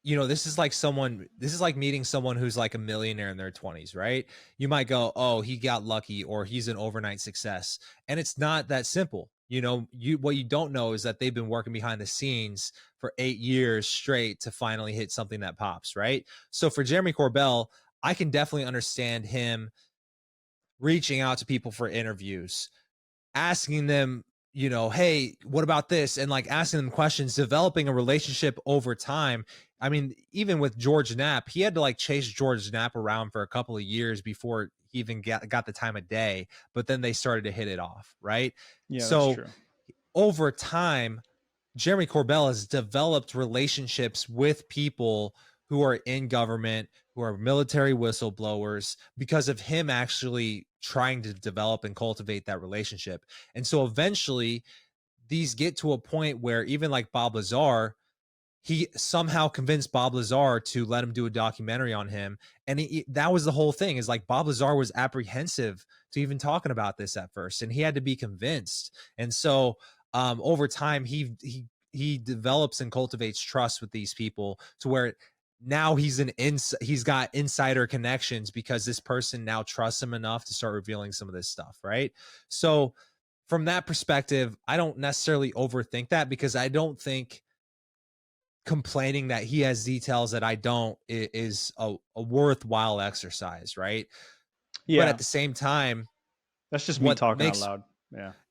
S1: this is like meeting someone who's like a millionaire in their 20s, right? You might go, oh, he got lucky, or he's an overnight success. And it's not that simple. What you don't know is that they've been working behind the scenes for 8 years straight to finally hit something that pops, right? So for Jeremy Corbell, I can definitely understand him reaching out to people for interviews, asking them, hey, what about this? And like asking them questions, developing a relationship over time. I mean, even with George Knapp, he had to like chase George Knapp around for a couple of years before he even got the time of day, but then they started to hit it off, right?
S2: Yeah,
S1: so
S2: that's true.
S1: Over time, Jeremy Corbell has developed relationships with people who are in government, who are military whistleblowers, because of him actually trying to develop and cultivate that relationship. And so eventually these get to a point where even like Bob Lazar, he somehow convinced Bob Lazar to let him do a documentary on him. And that was the whole thing, is like Bob Lazar was apprehensive to even talking about this at first, and he had to be convinced. And so over time, he develops and cultivates trust with these people to where now he's got insider connections because this person now trusts him enough to start revealing some of this stuff, right? So from that perspective, I don't necessarily overthink that, because I don't think complaining that he has details that I don't is a worthwhile exercise, right?
S2: Yeah.
S1: But at the same time,
S2: that's just me talking out loud.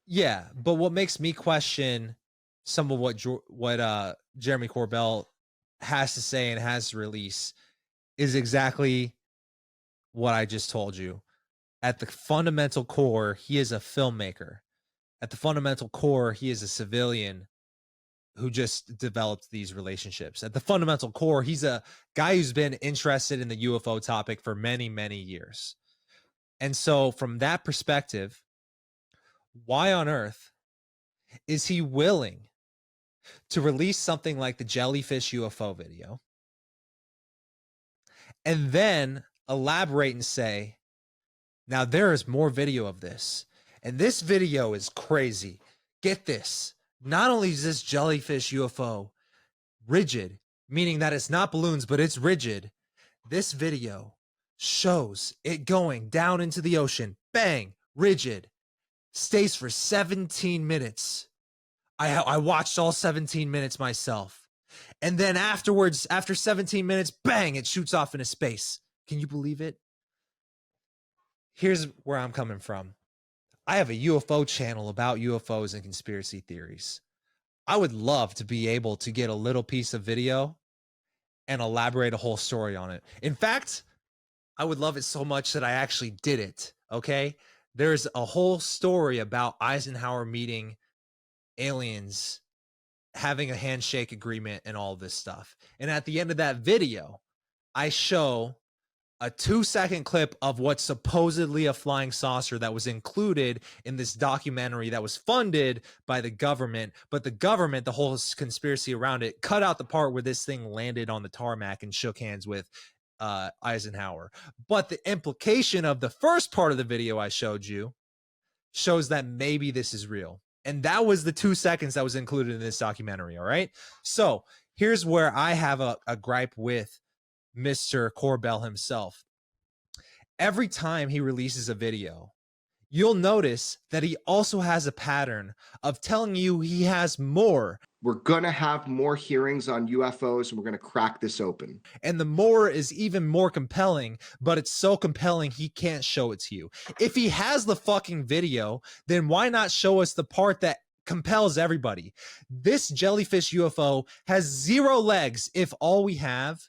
S1: Yeah, but what makes me question some of what Jeremy Corbell has to say and has to release is exactly what I just told you. At the fundamental core, he is a filmmaker. At the fundamental core, he is a civilian who just developed these relationships. At the fundamental core, he's a guy who's been interested in the UFO topic for many, many years. And so from that perspective, why on earth is he willing to release something like the jellyfish UFO video and then elaborate and say, now there is more video of this, and this video is crazy. Get this. Not only is this jellyfish UFO rigid, meaning that it's not balloons, but it's rigid, this video shows it going down into the ocean. Bang, rigid. Stays for 17 minutes. I watched all 17 minutes myself. And then afterwards, after 17 minutes, bang, it shoots off into space. Can you believe it? Here's where I'm coming from. I have a UFO channel about UFOs and conspiracy theories. I would love to be able to get a little piece of video and elaborate a whole story on it. In fact, I would love it so much that I actually did it, okay? There's a whole story about Eisenhower meeting aliens, having a handshake agreement and all this stuff. And at the end of that video, I show a 2-second clip of what's supposedly a flying saucer that was included in this documentary that was funded by the government. But the government, the whole conspiracy around it, cut out the part where this thing landed on the tarmac and shook hands with Eisenhower. But the implication of the first part of the video I showed you shows that maybe this is real. And that was the 2 seconds that was included in this documentary, all right? So here's where I have a gripe with Mr. Corbell himself. Every time he releases a video, you'll notice that he also has a pattern of telling you he has more
S5: We're going to have more hearings on UFOs, and we're going to crack this open.
S1: And the more is even more compelling, but it's so compelling he can't show it to you. If he has the fucking video, then why not show us the part that compels everybody? This jellyfish UFO has 0 legs if all we have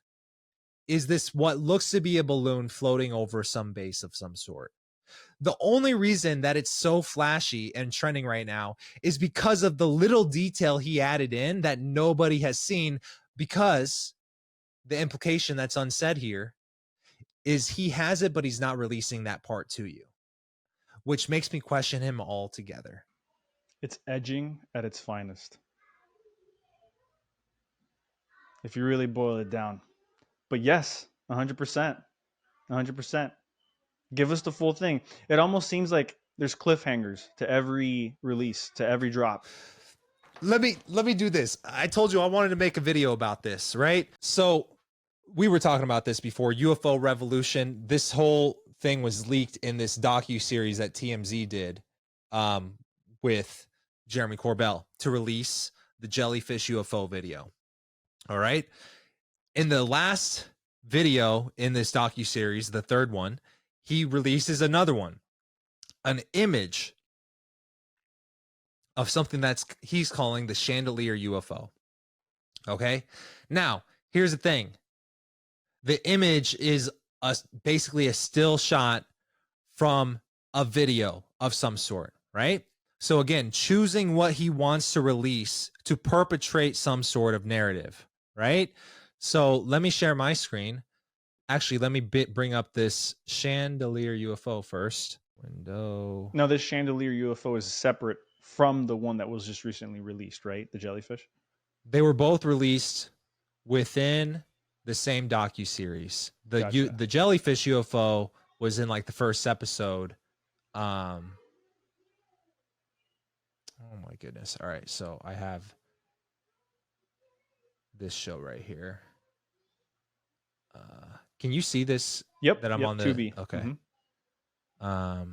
S1: is this what looks to be a balloon floating over some base of some sort. The only reason that it's so flashy and trending right now is because of the little detail he added in that nobody has seen, because the implication that's unsaid here is he has it, but he's not releasing that part to you, which makes me question him altogether.
S2: It's edging at its finest, if you really boil it down. But yes, 100%. 100%. Give us the full thing. It almost seems like there's cliffhangers to every release, to every drop.
S1: Let me do this. I told you I wanted to make a video about this, right? So we were talking about this before, UFO Revolution. This whole thing was leaked in this docu-series that TMZ did with Jeremy Corbell to release the jellyfish UFO video. All right. In the last video in this docu-series, the third one, he releases another one, an image of something that's he's calling the chandelier UFO. Okay. Now, here's the thing. The image is basically a still shot from a video of some sort, right? So again, choosing what he wants to release to perpetrate some sort of narrative, right? So let me share my screen. Actually, let me bring up this chandelier UFO first. Window.
S2: Now, this chandelier UFO is separate from the one that was just recently released, right? The jellyfish?
S1: They were both released within the same docu-series.
S2: Gotcha.
S1: The jellyfish UFO was in like the first episode. Oh my goodness. All right, so I have this show right here. Can you see this?
S2: Yep.
S1: That I'm on the
S2: Tubi.
S1: Okay.
S2: Mm-hmm.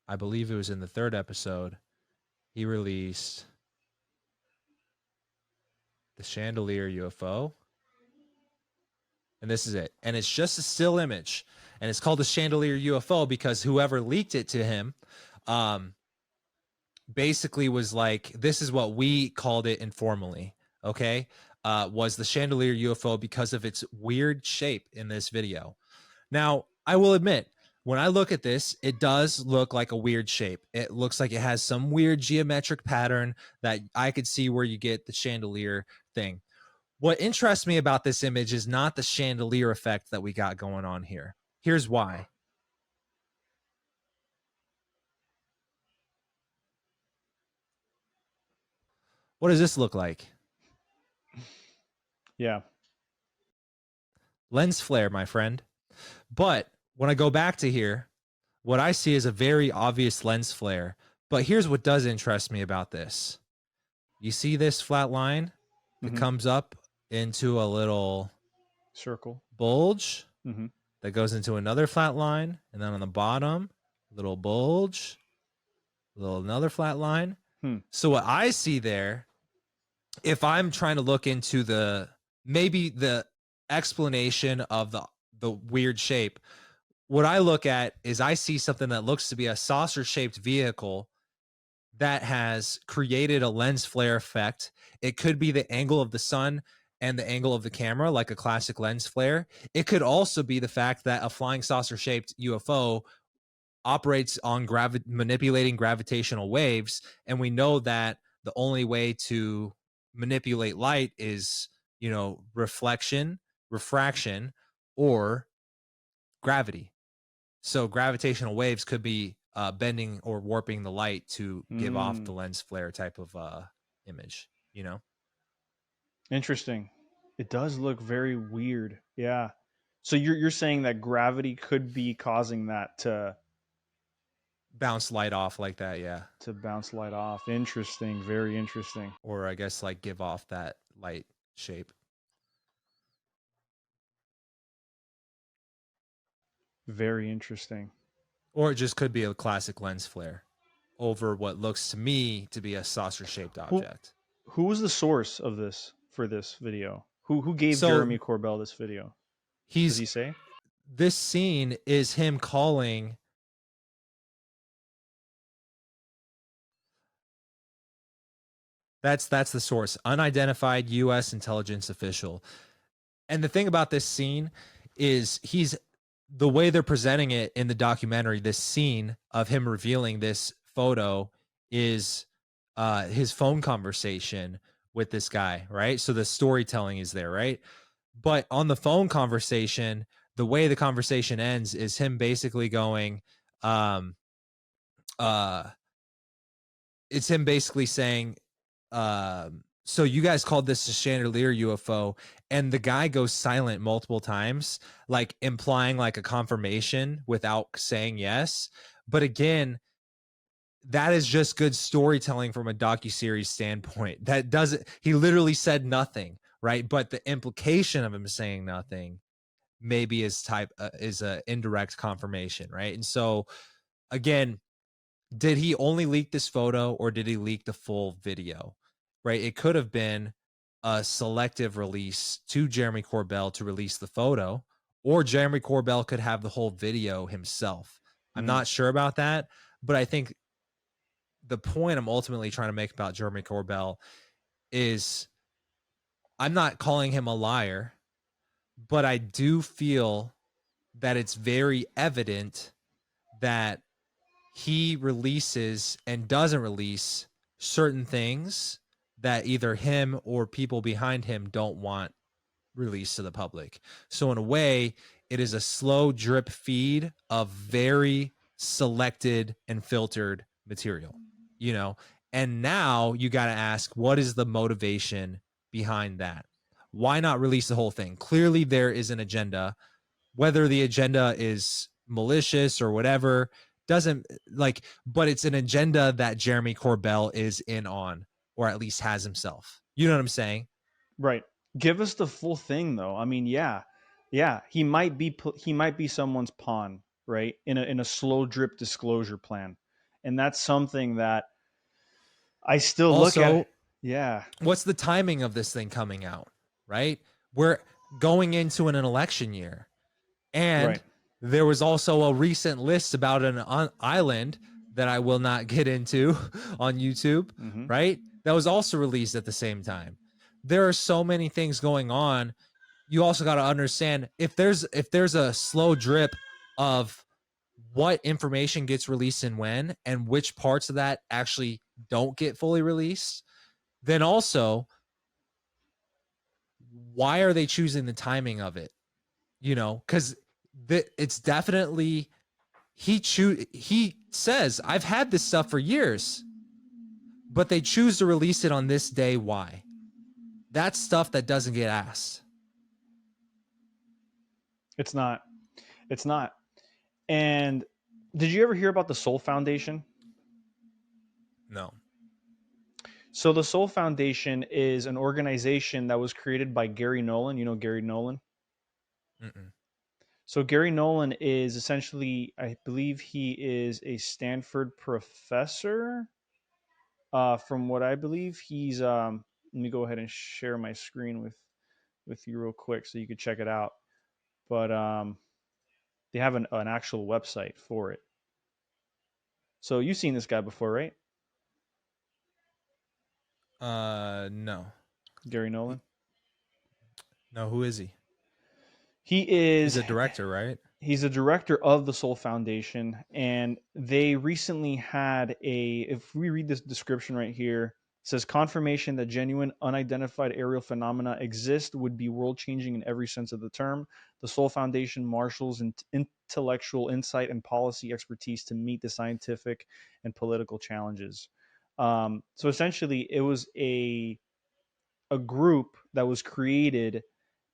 S1: I believe it was in the third episode. He released the chandelier UFO. And this is it. And it's just a still image. And it's called the chandelier UFO because whoever leaked it to him basically was like, this is what we called it informally, okay? Was the chandelier UFO because of its weird shape in this video. Now, I will admit, when I look at this, it does look like a weird shape. It looks like it has some weird geometric pattern that I could see where you get the chandelier thing. What interests me about this image is not the chandelier effect that we got going on here. Here's why. What does this look like?
S2: Yeah.
S1: Lens flare, my friend. But when I go back to here, what I see is a very obvious lens flare. But here's what does interest me about this. You see this flat line that comes up into a little
S2: circle
S1: bulge
S2: Mm-hmm.
S1: that goes into another flat line, and then on the bottom, little bulge, another flat line. So what I see there, if I'm trying to look into maybe the explanation of the weird shape, what I look at is I see something that looks to be a saucer-shaped vehicle that has created a lens flare effect. It could be the angle of the sun and the angle of the camera, like a classic lens flare. It could also be the fact that a flying saucer-shaped UFO operates on manipulating gravitational waves, and we know that the only way to manipulate light is, refraction, or gravity. So gravitational waves could be bending or warping the light to give off the lens flare type of image,
S2: Interesting. It does look very weird. Yeah. So you're saying that gravity could be causing that to
S1: bounce light off like that, yeah.
S2: To bounce light off. Interesting. Very interesting.
S1: Or I guess like give off that light shape.
S2: Very interesting.
S1: Or it just could be a classic lens flare over what looks to me to be a saucer-shaped object.
S2: Who was the source of this for this video? Who gave
S1: So
S2: Jeremy Corbell this video? Does
S1: he's
S2: he say?
S1: this scene is him calling. That's the source. Unidentified U.S. intelligence official. And the thing about this scene is the way they're presenting it in the documentary, this scene of him revealing this photo is his phone conversation with this guy, right? So the storytelling is there, right? But on the phone conversation, the way the conversation ends is him basically going, uh, it's him basically saying, so you guys called this a chandelier UFO, and the guy goes silent multiple times, like implying like a confirmation without saying yes. But again, that is just good storytelling from a docuseries standpoint. That doesn't, he literally said nothing, right? But the implication of him saying nothing maybe is a indirect confirmation, right? And so again, did he only leak this photo or did he leak the full video? Right? It could have been a selective release to Jeremy Corbell to release the photo, or Jeremy Corbell could have the whole video himself. I'm not sure about that, but I think the point I'm ultimately trying to make about Jeremy Corbell is I'm not calling him a liar, but I do feel that it's very evident that he releases and doesn't release certain things that either him or people behind him don't want released to the public. So in a way, it is a slow drip feed of very selected and filtered material, you know? And now you got to ask, what is the motivation behind that? Why not release the whole thing? Clearly there is an agenda. Whether the agenda is malicious or whatever doesn't like, but it's an agenda that Jeremy Corbell is in on, or at least has himself. You know what I'm saying?
S2: Right. Give us the full thing, though. I mean, yeah, he might be someone's pawn, right? In a slow drip disclosure plan, and that's something that I still look at.
S1: Also,
S2: Yeah.
S1: what's the timing of this thing coming out? Right? We're going into an election year. And
S2: Right.
S1: there was also a recent list about an island that I will not get into on YouTube,
S2: Mm-hmm.
S1: right? That was also released at the same time. There are so many things going on. You also got to understand if there's a slow drip of what information gets released and when, and which parts of that actually don't get fully released, then also why are they choosing the timing of it? You know, because it's definitely he says I've had this stuff for years, but they choose to release it on this day. Why? That's stuff that doesn't get asked.
S2: It's not. It's not. And did you ever hear about the Soul Foundation?
S1: No.
S2: So the Soul Foundation is an organization that was created by Gary Nolan. You know Gary Nolan?
S1: Mm-mm.
S2: So Gary Nolan is essentially, I believe he is a Stanford professor. From what I believe, he's. Let me go ahead and share my screen with you real quick so you can check it out. But they have an actual website for it. So you've seen this guy before, right?
S1: No.
S2: Gary Nolan.
S1: No, who is he?
S2: He
S1: He's
S2: is
S1: a director, right?
S2: He's a director of the Soul Foundation, and they recently had if we read this description right here, it says confirmation that genuine unidentified aerial phenomena exist would be world changing in every sense of the term. The Soul Foundation marshals intellectual insight and policy expertise to meet the scientific and political challenges. So essentially, it was a group that was created,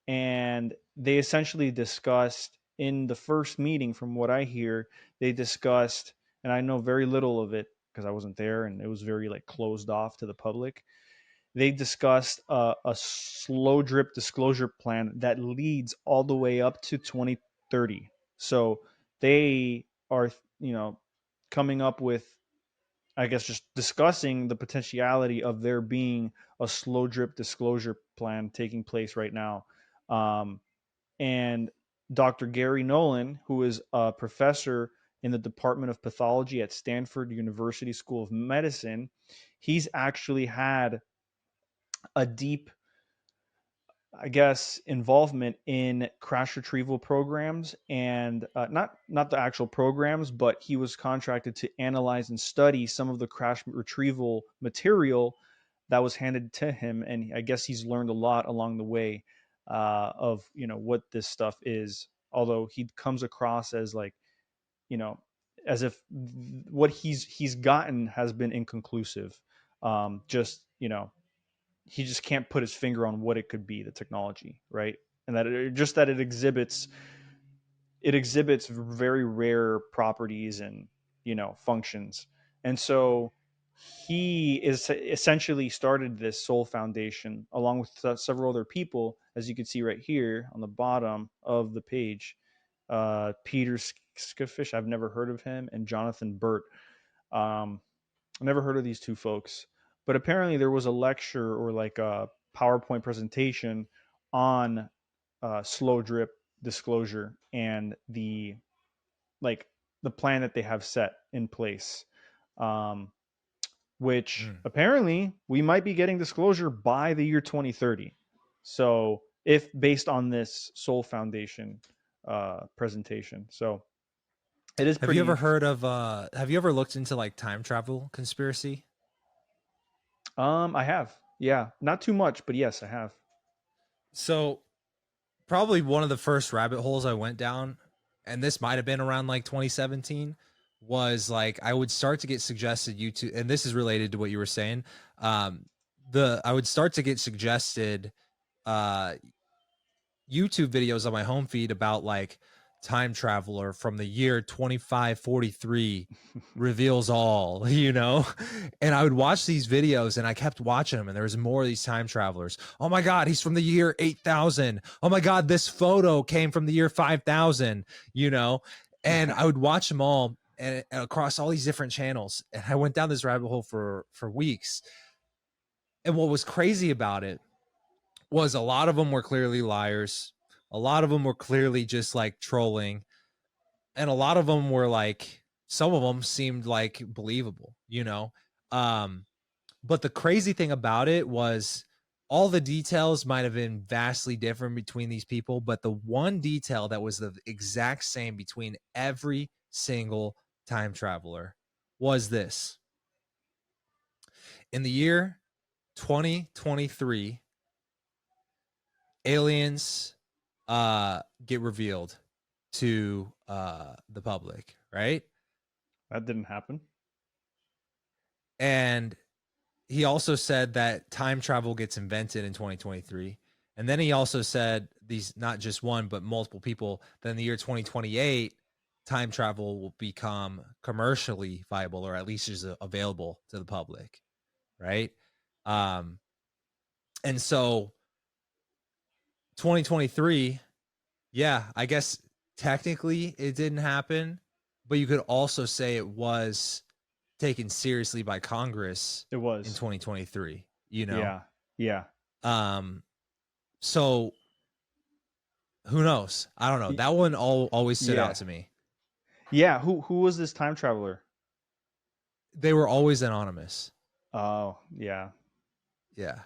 S2: and they essentially discussed in the first meeting, from what I hear, they discussed, and I know very little of it because I wasn't there and it was very like closed off to the public. They discussed a slow drip disclosure plan that leads all the way up to 2030. So they are, coming up with I guess just discussing the potentiality of there being a slow drip disclosure plan taking place right now. And Dr. Gary Nolan, who is a professor in the Department of Pathology at Stanford University School of Medicine, he's actually had a deep, I guess, involvement in crash retrieval programs, and not the actual programs, but he was contracted to analyze and study some of the crash retrieval material that was handed to him, and I guess he's learned a lot along the way of what this stuff is. Although he comes across as like as if what he's gotten has been inconclusive. Just he just can't put his finger on what it could be, the technology, right? And that it exhibits very rare properties and functions. And so he is essentially started this Soul Foundation along with several other people, as you can see right here on the bottom of the page. Peter Skifish, I've never heard of him, and Jonathan Burt. I've never heard of these two folks, but apparently there was a lecture or like a PowerPoint presentation on slow drip disclosure and the plan that they have set in place, which apparently we might be getting disclosure by the year 2030. So if based on this Soul Foundation presentation, so it is
S1: Have
S2: pretty
S1: you ever
S2: interesting.
S1: heard of have you ever looked into like time travel conspiracy?
S2: I have, yeah, not too much, but yes, I have.
S1: So probably one of the first rabbit holes I went down, and this might have been around like 2017, was like I would start to get suggested YouTube, and this is related to what you were saying. I would start to get suggested uh YouTube videos on my home feed about like time traveler from the year 2543 reveals all, and I would watch these videos and I kept watching them, and there was more of these time travelers. Oh my God, he's from the year 8000. Oh my God, this photo came from the year 5000, and I would watch them all and across all these different channels. And I went down this rabbit hole for weeks. And what was crazy about it was a lot of them were clearly liars. A lot of them were clearly just like trolling. And a lot of them were like, some of them seemed like believable. But the crazy thing about it was all the details might have been vastly different between these people, but the one detail that was the exact same between every single time traveler was this. In the year 2023, aliens get revealed to the public, right?
S2: That didn't happen.
S1: And he also said that time travel gets invented in 2023. And then he also said these, not just one, but multiple people, that in the year 2028, time travel will become commercially viable, or at least is available to the public, right? And so 2023, yeah, I guess technically it didn't happen, but you could also say it was taken seriously by Congress
S2: It
S1: in
S2: was.
S1: 2023,
S2: Yeah.
S1: So who knows? I don't know. That one always stood
S2: Yeah.
S1: out to me.
S2: Yeah. Who was this time traveler?
S1: They were always anonymous.
S2: Oh, yeah.
S1: Yeah.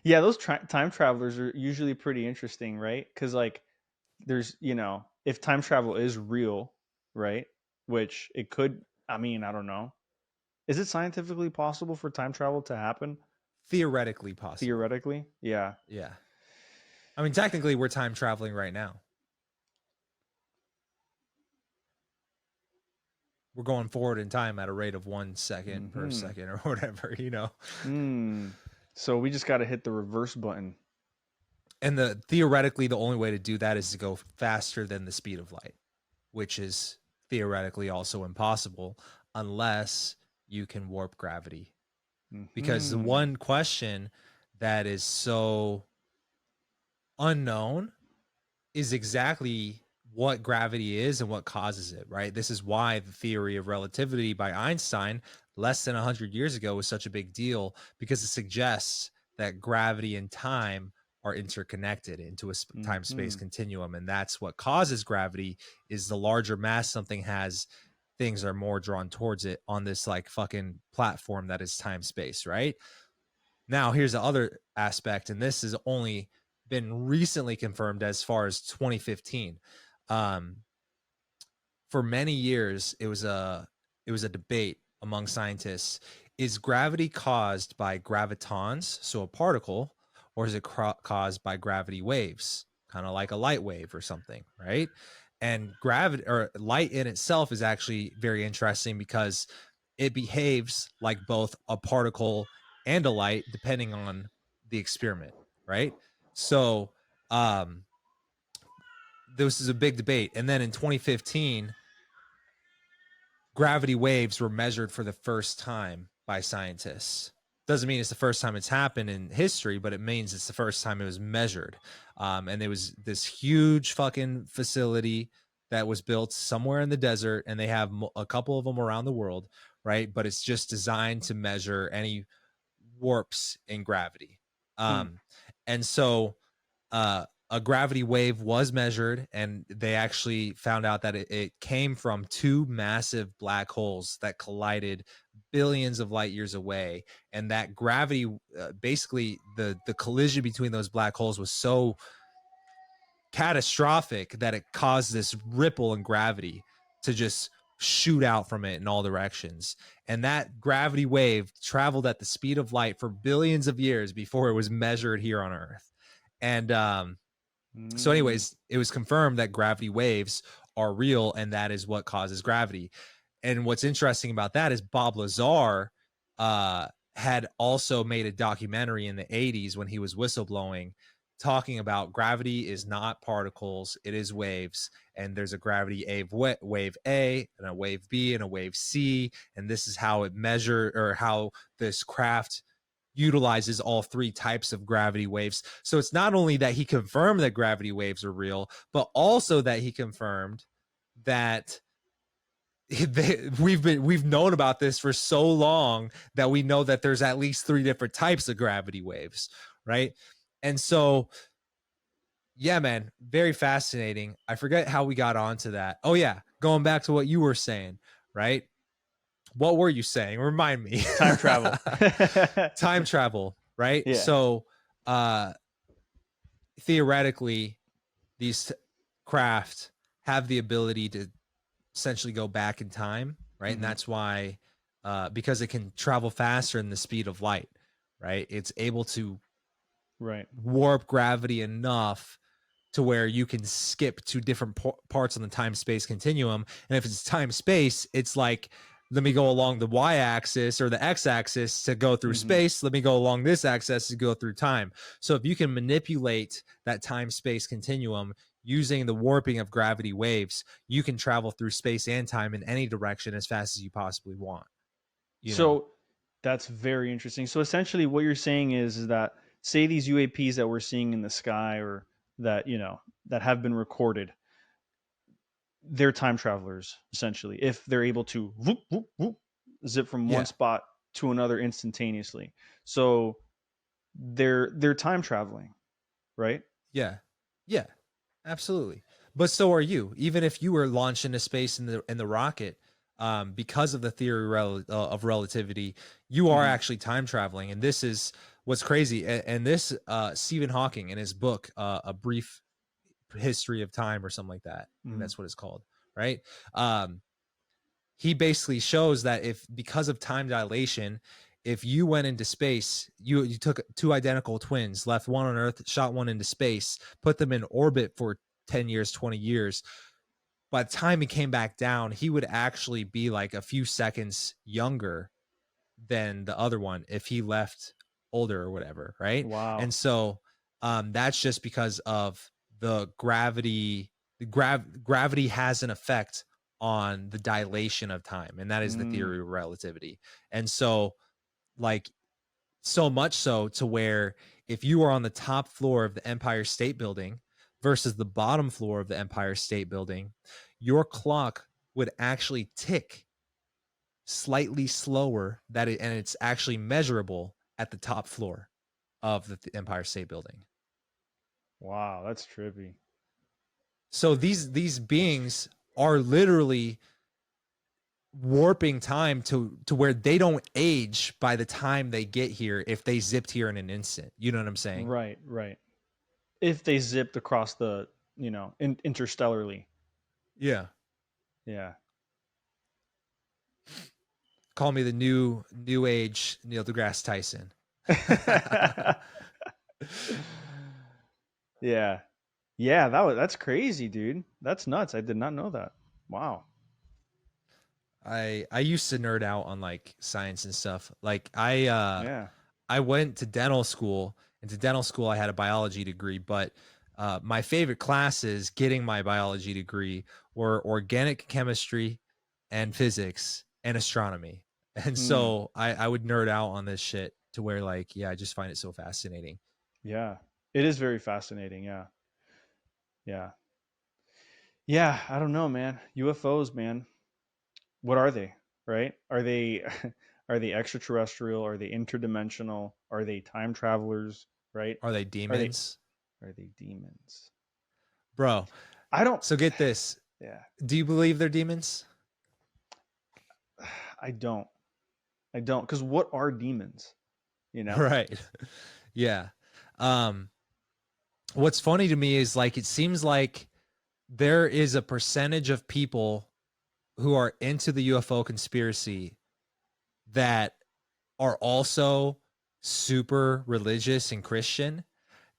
S2: Yeah, those time travelers are usually pretty interesting, right? Because like, there's if time travel is real, right? Which it could. I mean, I don't know. Is it scientifically possible for time travel to happen?
S1: Theoretically possible.
S2: Theoretically, yeah.
S1: Yeah. I mean, technically, we're time traveling right now. We're going forward in time at a rate of 1 second per second or whatever,
S2: So we just got to hit the reverse button.
S1: And theoretically, the only way to do that is to go faster than the speed of light, which is theoretically also impossible unless you can warp gravity. Because the one question that is so unknown is exactly what gravity is and what causes it, right? This is why the theory of relativity by Einstein less than 100 years ago was such a big deal, because it suggests that gravity and time are interconnected into a time-space continuum, and that's what causes gravity. Is the larger mass something has, things are more drawn towards it on this like fucking platform that is time-space, right? Now here's the other aspect, and this has only been recently confirmed as far as 2015. For many years it was a debate among scientists: is gravity caused by gravitons, so a particle, or is it caused by gravity waves, kind of like a light wave or something, right? And gravity, or light in itself, is actually very interesting because it behaves like both a particle and a light depending on the experiment, right? So this is a big debate. And then in 2015, gravity waves were measured for the first time by scientists. Doesn't mean it's the first time it's happened in history, but it means it's the first time it was measured. And there was this huge fucking facility that was built somewhere in the desert, and they have a couple of them around the world, right? But it's just designed to measure any warps in gravity. And so a gravity wave was measured, and they actually found out that it came from two massive black holes that collided billions of light years away. And that gravity, basically the collision between those black holes was so catastrophic that it caused this ripple in gravity to just shoot out from it in all directions. And that gravity wave traveled at the speed of light for billions of years before it was measured here on Earth. And so anyways, it was confirmed that gravity waves are real, and that is what causes gravity. And what's interesting about that is Bob Lazar had also made a documentary in the 80s when he was whistleblowing, talking about gravity is not particles, it is waves. And there's a gravity wave A and a wave B and a wave C. And this is how it measures, or how this craft utilizes all three types of gravity waves. So it's not only that he confirmed that gravity waves are real, but also that he confirmed that we've known about this for so long that we know that there's at least three different types of gravity waves, right? And so, yeah, man, very fascinating. I forget how we got onto that. Oh yeah, going back to what you were saying, right? What were you saying? Remind me.
S2: Time travel.
S1: Time travel, right?
S2: Yeah.
S1: So theoretically, these craft have the ability to essentially go back in time, right? And that's why, because it can travel faster than the speed of light, right? It's able to warp gravity enough to where you can skip to different parts on the time-space continuum. And if it's time-space, it's like, let me go along the y-axis or the x-axis to go through space. Let me go along this axis to go through time. So if you can manipulate that time-space continuum using the warping of gravity waves, you can travel through space and time in any direction as fast as you possibly want.
S2: So that's very interesting. So essentially what you're saying is that, say these UAPs that we're seeing in the sky, or that, that have been recorded, they're time travelers, essentially, if they're able to whoop, whoop, whoop, zip from one spot to another instantaneously. So they're time traveling, right?
S1: Yeah, absolutely. But so are you. Even if you were launched into space in the rocket, because of the theory of relativity, you are actually time traveling. And this is what's crazy. And this Stephen Hawking, in his book, A Brief History of Time or something like that, and that's what it's called, right? He basically shows that because of time dilation, if you went into space, you took two identical twins, left one on Earth, shot one into space, put them in orbit for 10 years, 20 years, by the time he came back down, he would actually be like a few seconds younger than the other one if he left older or whatever, right?
S2: Wow.
S1: And so that's just because of the gravity. Gravity has an effect on the dilation of time, and that is the theory of relativity. And so, like, so much so to where if you are on the top floor of the Empire State Building, versus the bottom floor of the Empire State Building, your clock would actually tick slightly slower and it's actually measurable at the top floor of the Empire State Building.
S2: Wow, that's trippy.
S1: So these beings are literally warping time to where they don't age by the time they get here if they zipped here in an instant. You know what I'm saying?
S2: Right, right. If they zipped across the, interstellarly.
S1: Yeah.
S2: Yeah.
S1: Call me the new age Neil deGrasse Tyson.
S2: Yeah. That's crazy, dude. That's nuts. I did not know that. Wow.
S1: I used to nerd out on like science and stuff. Like I
S2: Yeah.
S1: I went to dental school, and to dental school I had a biology degree, but my favorite classes getting my biology degree were organic chemistry and physics and astronomy. And so I would nerd out on this shit to where like, yeah, I just find it so fascinating.
S2: Yeah. It is very fascinating. Yeah. Yeah. Yeah. I don't know, man. UFOs, man. What are they? Right? Are they are they extraterrestrial? Are they interdimensional? Are they time travelers? Right?
S1: Are they
S2: Are they
S1: demons?
S2: are they demons?
S1: Bro,
S2: I don't.
S1: so get this.
S2: Yeah.
S1: Do you believe they're demons?
S2: I don't. Because what are demons?
S1: Right. Yeah. What's funny to me is like it seems like there is a percentage of people who are into the UFO conspiracy that are also super religious and Christian,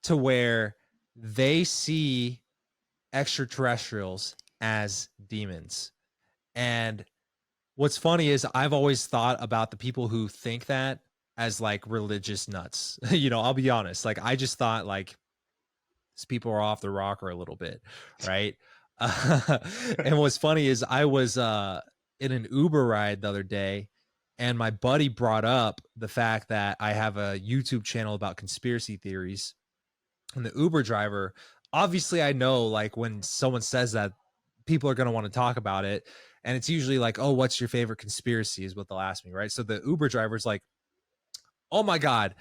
S1: to where they see extraterrestrials as demons. And what's funny is I've always thought about the people who think that as like religious nuts. I'll be honest. Like I just thought like these people are off the rocker a little bit, right? And what's funny is I was in an Uber ride the other day, and my buddy brought up the fact that I have a YouTube channel about conspiracy theories. And the Uber driver, obviously I know like when someone says that, people are going to want to talk about it. And it's usually like, oh, what's your favorite conspiracy is what they'll ask me, right? So the Uber driver's like, oh my God,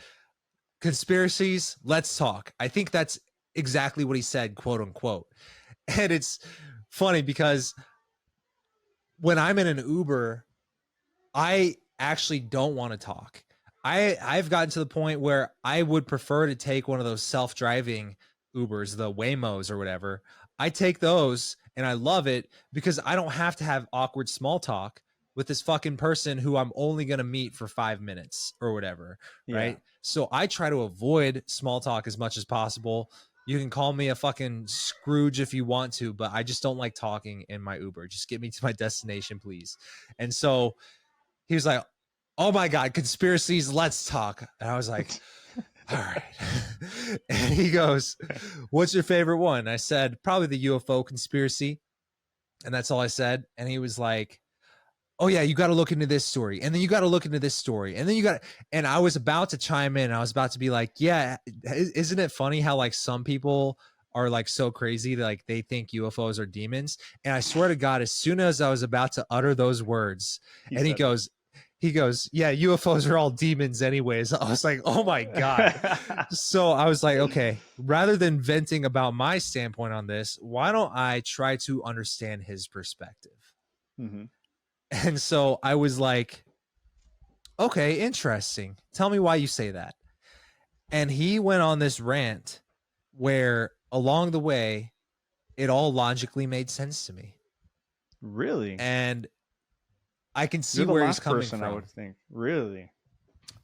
S1: conspiracies, let's talk. I think that's exactly what he said, quote unquote. And it's funny because when I'm in an Uber, I actually don't want to talk. I've gotten to the point where I would prefer to take one of those self-driving Ubers, the Waymos or whatever. I take those and I love it because I don't have to have awkward small talk with this fucking person who I'm only going to meet for 5 minutes or whatever.
S2: Yeah.
S1: Right. So I try to avoid small talk as much as possible. You can call me a fucking Scrooge if you want to, but I just don't like talking in my Uber. Just get me to my destination, please. And so he was like, oh my God, conspiracies, let's talk. And I was like, all right. And he goes, what's your favorite one? I said, probably the UFO conspiracy. And that's all I said. And he was like, oh yeah, you got to look into this story. And then you got to look into this story. And then and I was about to chime in. I was about to be like, yeah, isn't it funny how like some people are like so crazy that like they think UFOs are demons? And I swear to God, as soon as I was about to utter those words, he goes, yeah, UFOs are all demons anyways. I was like, oh my God. So I was like, okay, rather than venting about my standpoint on this, why don't I try to understand his perspective?
S2: Mm-hmm.
S1: And so I was like, okay, interesting. Tell me why you say that. And he went on this rant where along the way, it all logically made sense to me.
S2: Really?
S1: And I can see
S2: You're the
S1: where
S2: last
S1: he's coming
S2: person
S1: from.
S2: I would think. Really?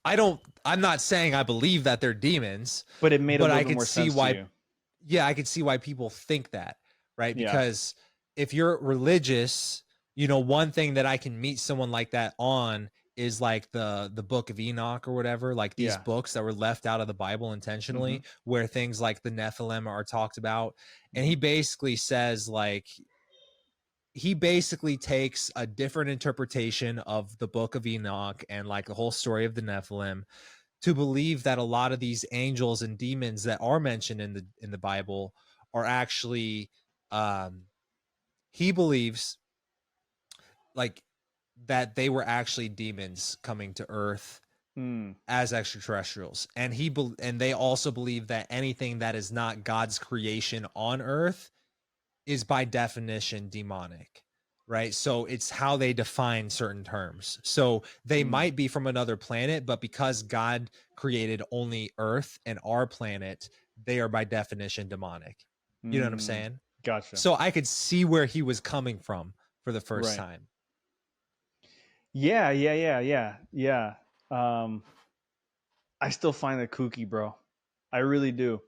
S1: I'm not saying I believe that they're demons,
S2: But it made a
S1: but
S2: little
S1: I
S2: bit
S1: can
S2: more
S1: see
S2: sense
S1: why.
S2: to you.
S1: Yeah, I can see why people think that, right?
S2: Yeah.
S1: Because if you're religious, one thing that I can meet someone like that on is like the book of Enoch or whatever, like these
S2: Yeah.
S1: books that were left out of the Bible intentionally, where things like the Nephilim are talked about. And he basically says like, he basically takes a different interpretation of the book of Enoch and like the whole story of the Nephilim to believe that a lot of these angels and demons that are mentioned in the Bible are actually, he believes like that they were actually demons coming to Earth as extraterrestrials, and and they also believe that anything that is not God's creation on Earth is by definition demonic, right? So it's how they define certain terms. So they might be from another planet, but because God created only Earth and our planet, they are by definition demonic. You know what I'm saying?
S2: Gotcha.
S1: So I could see where he was coming from for the first
S2: Right.
S1: time.
S2: Yeah. I still find that kooky, bro. I really do.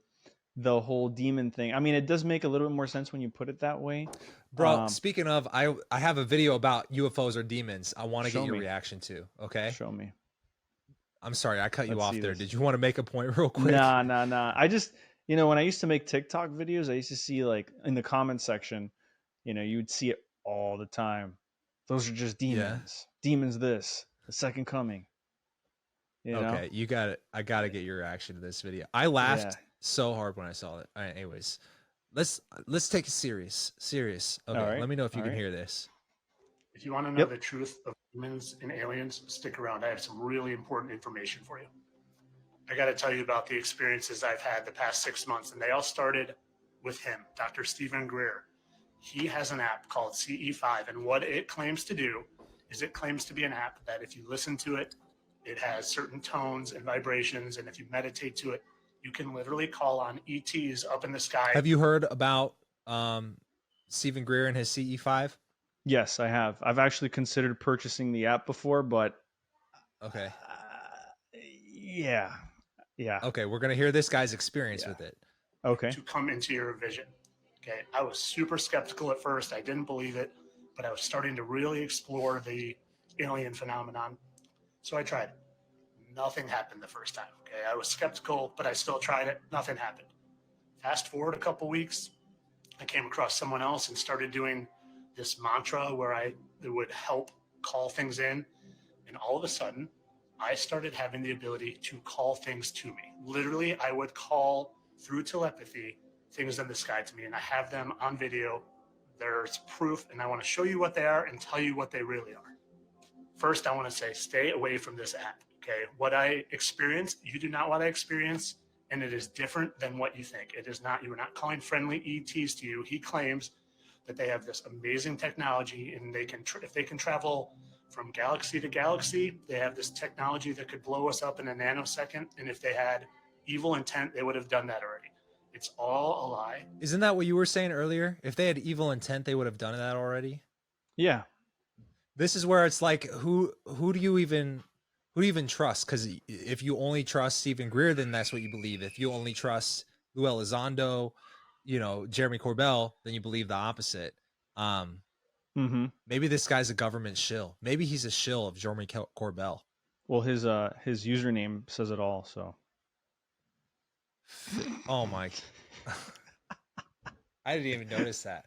S2: The whole demon thing. I mean, it does make a little bit more sense when you put it that way.
S1: Bro, speaking of, I have a video about UFOs or demons I want to
S2: Show
S1: get your
S2: me.
S1: reaction to, okay?
S2: Show me.
S1: I'm sorry, I cut you
S2: Let's
S1: off
S2: see
S1: there.
S2: this.
S1: Did you want to make a point real quick?
S2: Nah. I just, when I used to make TikTok videos, I used to see like in the comment section, you would see it all the time. Those are just demons. Demons this, the second coming.
S1: Okay, you got it. I got to get your reaction to this video. I laughed so hard when I saw it. All right, anyways, let's take it serious. Okay,
S2: All right.
S1: Let me know if you can hear this.
S7: If you want to know the truth of humans and aliens, stick around. I have some really important information for you. I got to tell you about the experiences I've had the past 6 months, and they all started with him, Dr. Stephen Greer. He has an app called CE5, and what it claims to do is it claims to be an app that if you listen to it, it has certain tones and vibrations, and if you meditate to it, you can literally call on ETs up in the sky.
S1: Have you heard about Stephen Greer and his CE5?
S2: Yes, I have. I've actually considered purchasing the app before, but
S1: okay.
S2: Yeah.
S1: Okay, we're gonna hear this guy's experience with it.
S2: Okay.
S7: To come into your vision. Okay, I was super skeptical at first. I didn't believe it, but I was starting to really explore the alien phenomenon. So I tried it. Nothing happened the first time. Okay, I was skeptical, but I still tried it. Nothing happened. Fast forward a couple weeks, I came across someone else and started doing this mantra where it would help call things in. And all of a sudden, I started having the ability to call things to me. Literally, I would call through telepathy things in the sky to me, and I have them on video. There's proof, and I want to show you what they are and tell you what they really are. First, I want to say, stay away from this app, okay? What I experienced, you do not want to experience, and it is different than what you think. It is not, you are not calling friendly ETs to you. He claims that they have this amazing technology, and they can, if they can travel from galaxy to galaxy, they have this technology that could blow us up in a nanosecond, and if they had evil intent, they would have done that already. It's all a lie.
S1: Isn't that what you were saying earlier? If they had evil intent, they would have done that already.
S2: Yeah.
S1: This is where it's like, who do you even trust? Because if you only trust Stephen Greer, then that's what you believe. If you only trust Lou Elizondo, Jeremy Corbell, then you believe the opposite. Maybe this guy's a government shill. Maybe he's a shill of Jeremy Corbell.
S2: Well, his username says it all. So.
S1: Oh my! I didn't even notice that.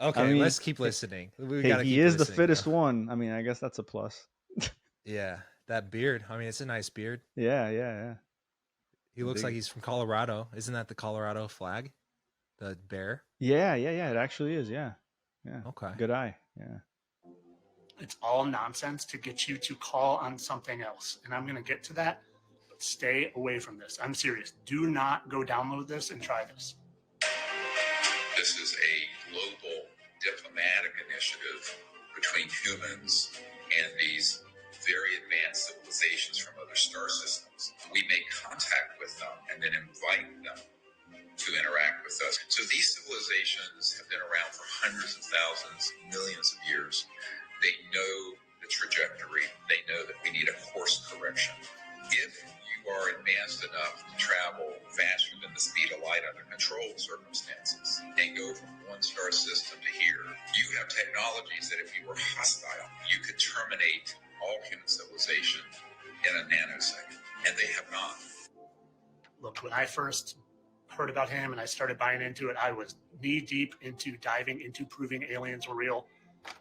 S1: Okay, let's keep listening.
S2: He is the fittest one. I mean, I guess that's a plus.
S1: Yeah, that beard. I mean, it's a nice beard.
S2: Yeah.
S1: He looks like he's from Colorado. Isn't that the Colorado flag? The bear?
S2: Yeah. It actually is. Yeah.
S1: Okay.
S2: Good eye. Yeah.
S7: It's all nonsense to get you to call on something else. And I'm going to get to that, but stay away from this. I'm serious. Do not go download this and try this.
S8: This is a global diplomatic initiative between humans and these very advanced civilizations from other star systems. We make contact with them and then invite them to interact with us. So these civilizations have been around for hundreds of thousands, millions of years. They know the trajectory. They know that we need a course correction. If you are advanced enough to travel faster than the speed of light under controlled circumstances and go from one star system to here, you have technologies that if you were hostile, you could terminate all human civilization in a nanosecond, and they have not.
S7: Look, when I first heard about him and I started buying into it, I was knee deep into diving into proving aliens were real.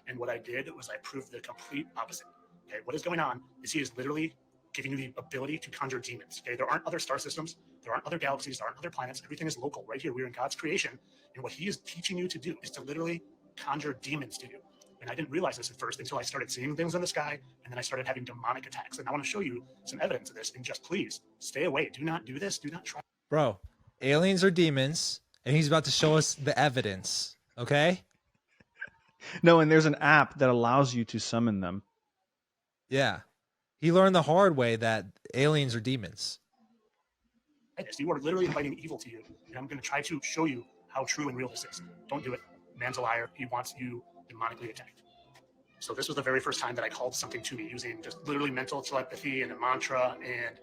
S7: And what I did was I proved the complete opposite. Okay, what is going on is he is literally giving you the ability to conjure demons. Okay, there aren't other star systems, there aren't other galaxies, there aren't other planets. Everything is local, right here. We're in God's creation, and what He is teaching you to do is to literally conjure demons to you. And I didn't realize this at first until I started seeing things in the sky, and then I started having demonic attacks. And I want to show you some evidence of this. And just please stay away. Do not do this. Do not try.
S1: Bro, aliens are demons, and he's about to show us the evidence. Okay?
S2: No, and there's an app that allows you to summon them.
S1: Yeah. He learned the hard way that aliens are demons.
S7: You are literally inviting evil to you. And I'm going to try to show you how true and real this is. Don't do it. Man's a liar. He wants you demonically attacked. So this was the very first time that I called something to me using just literally mental telepathy and a mantra. And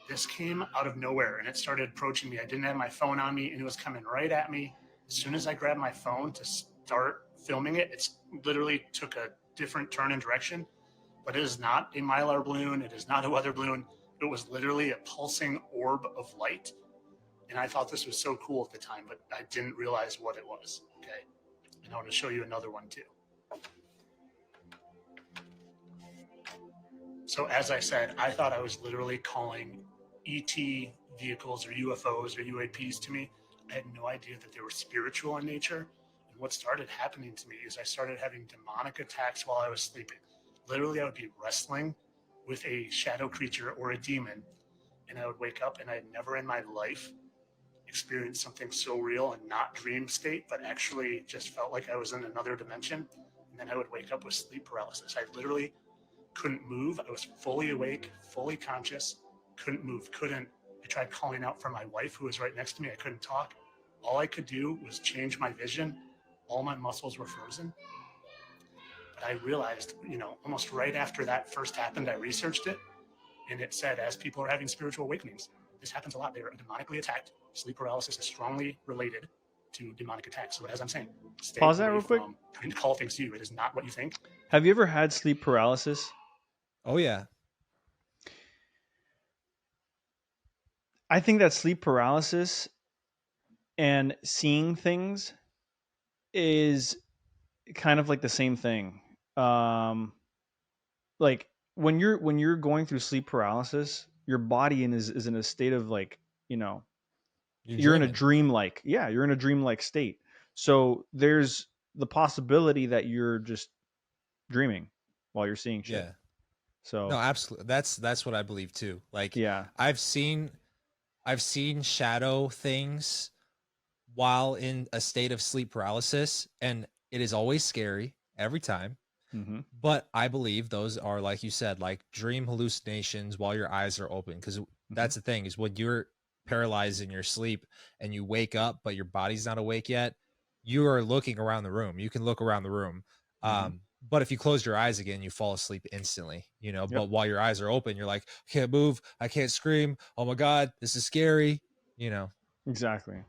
S7: this came out of nowhere and it started approaching me. I didn't have my phone on me and it was coming right at me. As soon as I grabbed my phone to start filming it, it's literally took a different turn and direction. But it is not a mylar balloon. It is not a weather balloon. It was literally a pulsing orb of light. And I thought this was so cool at the time, but I didn't realize what it was. Okay. And I want to show you another one too. So as I said, I thought I was literally calling ET vehicles or UFOs or UAPs to me. I had no idea that they were spiritual in nature. And what started happening to me is I started having demonic attacks while I was sleeping. Literally, I would be wrestling with a shadow creature or a demon, and I would wake up and I had never in my life experienced something so real and not dream state, but actually just felt like I was in another dimension. And then I would wake up with sleep paralysis. I literally couldn't move. I was fully awake, fully conscious, couldn't move, I tried calling out for my wife who was right next to me. I couldn't talk. All I could do was change my vision. All my muscles were frozen. But I realized, almost right after that first happened, I researched it, and it said as people are having spiritual awakenings, this happens a lot. They are demonically attacked. Sleep paralysis is strongly related to demonic attacks. So as I'm saying, stay
S2: Pause that
S7: away
S2: real quick.
S7: from trying to call things to you. It is not what you think.
S2: Have you ever had sleep paralysis?
S1: Oh, yeah.
S2: I think that sleep paralysis and seeing things is kind of like the same thing. Like when you're going through sleep paralysis, your body is in a state of like, you're in a dreamlike, you're in a dreamlike state. So there's the possibility that you're just dreaming while you're seeing shit.
S1: Yeah.
S2: So
S1: No, absolutely. That's what I believe too. Like,
S2: yeah.
S1: I've seen shadow things while in a state of sleep paralysis, and it is always scary every time.
S2: Mm-hmm.
S1: But I believe those are, like you said, like dream hallucinations while your eyes are open. Because that's the thing, is when you're paralyzed in your sleep and you wake up, but your body's not awake yet, you are looking around the room. You can look around the room. But if you close your eyes again, you fall asleep instantly,
S2: Yep.
S1: But while your eyes are open, you're like, I can't move. I can't scream. Oh my God, this is scary,
S2: Exactly.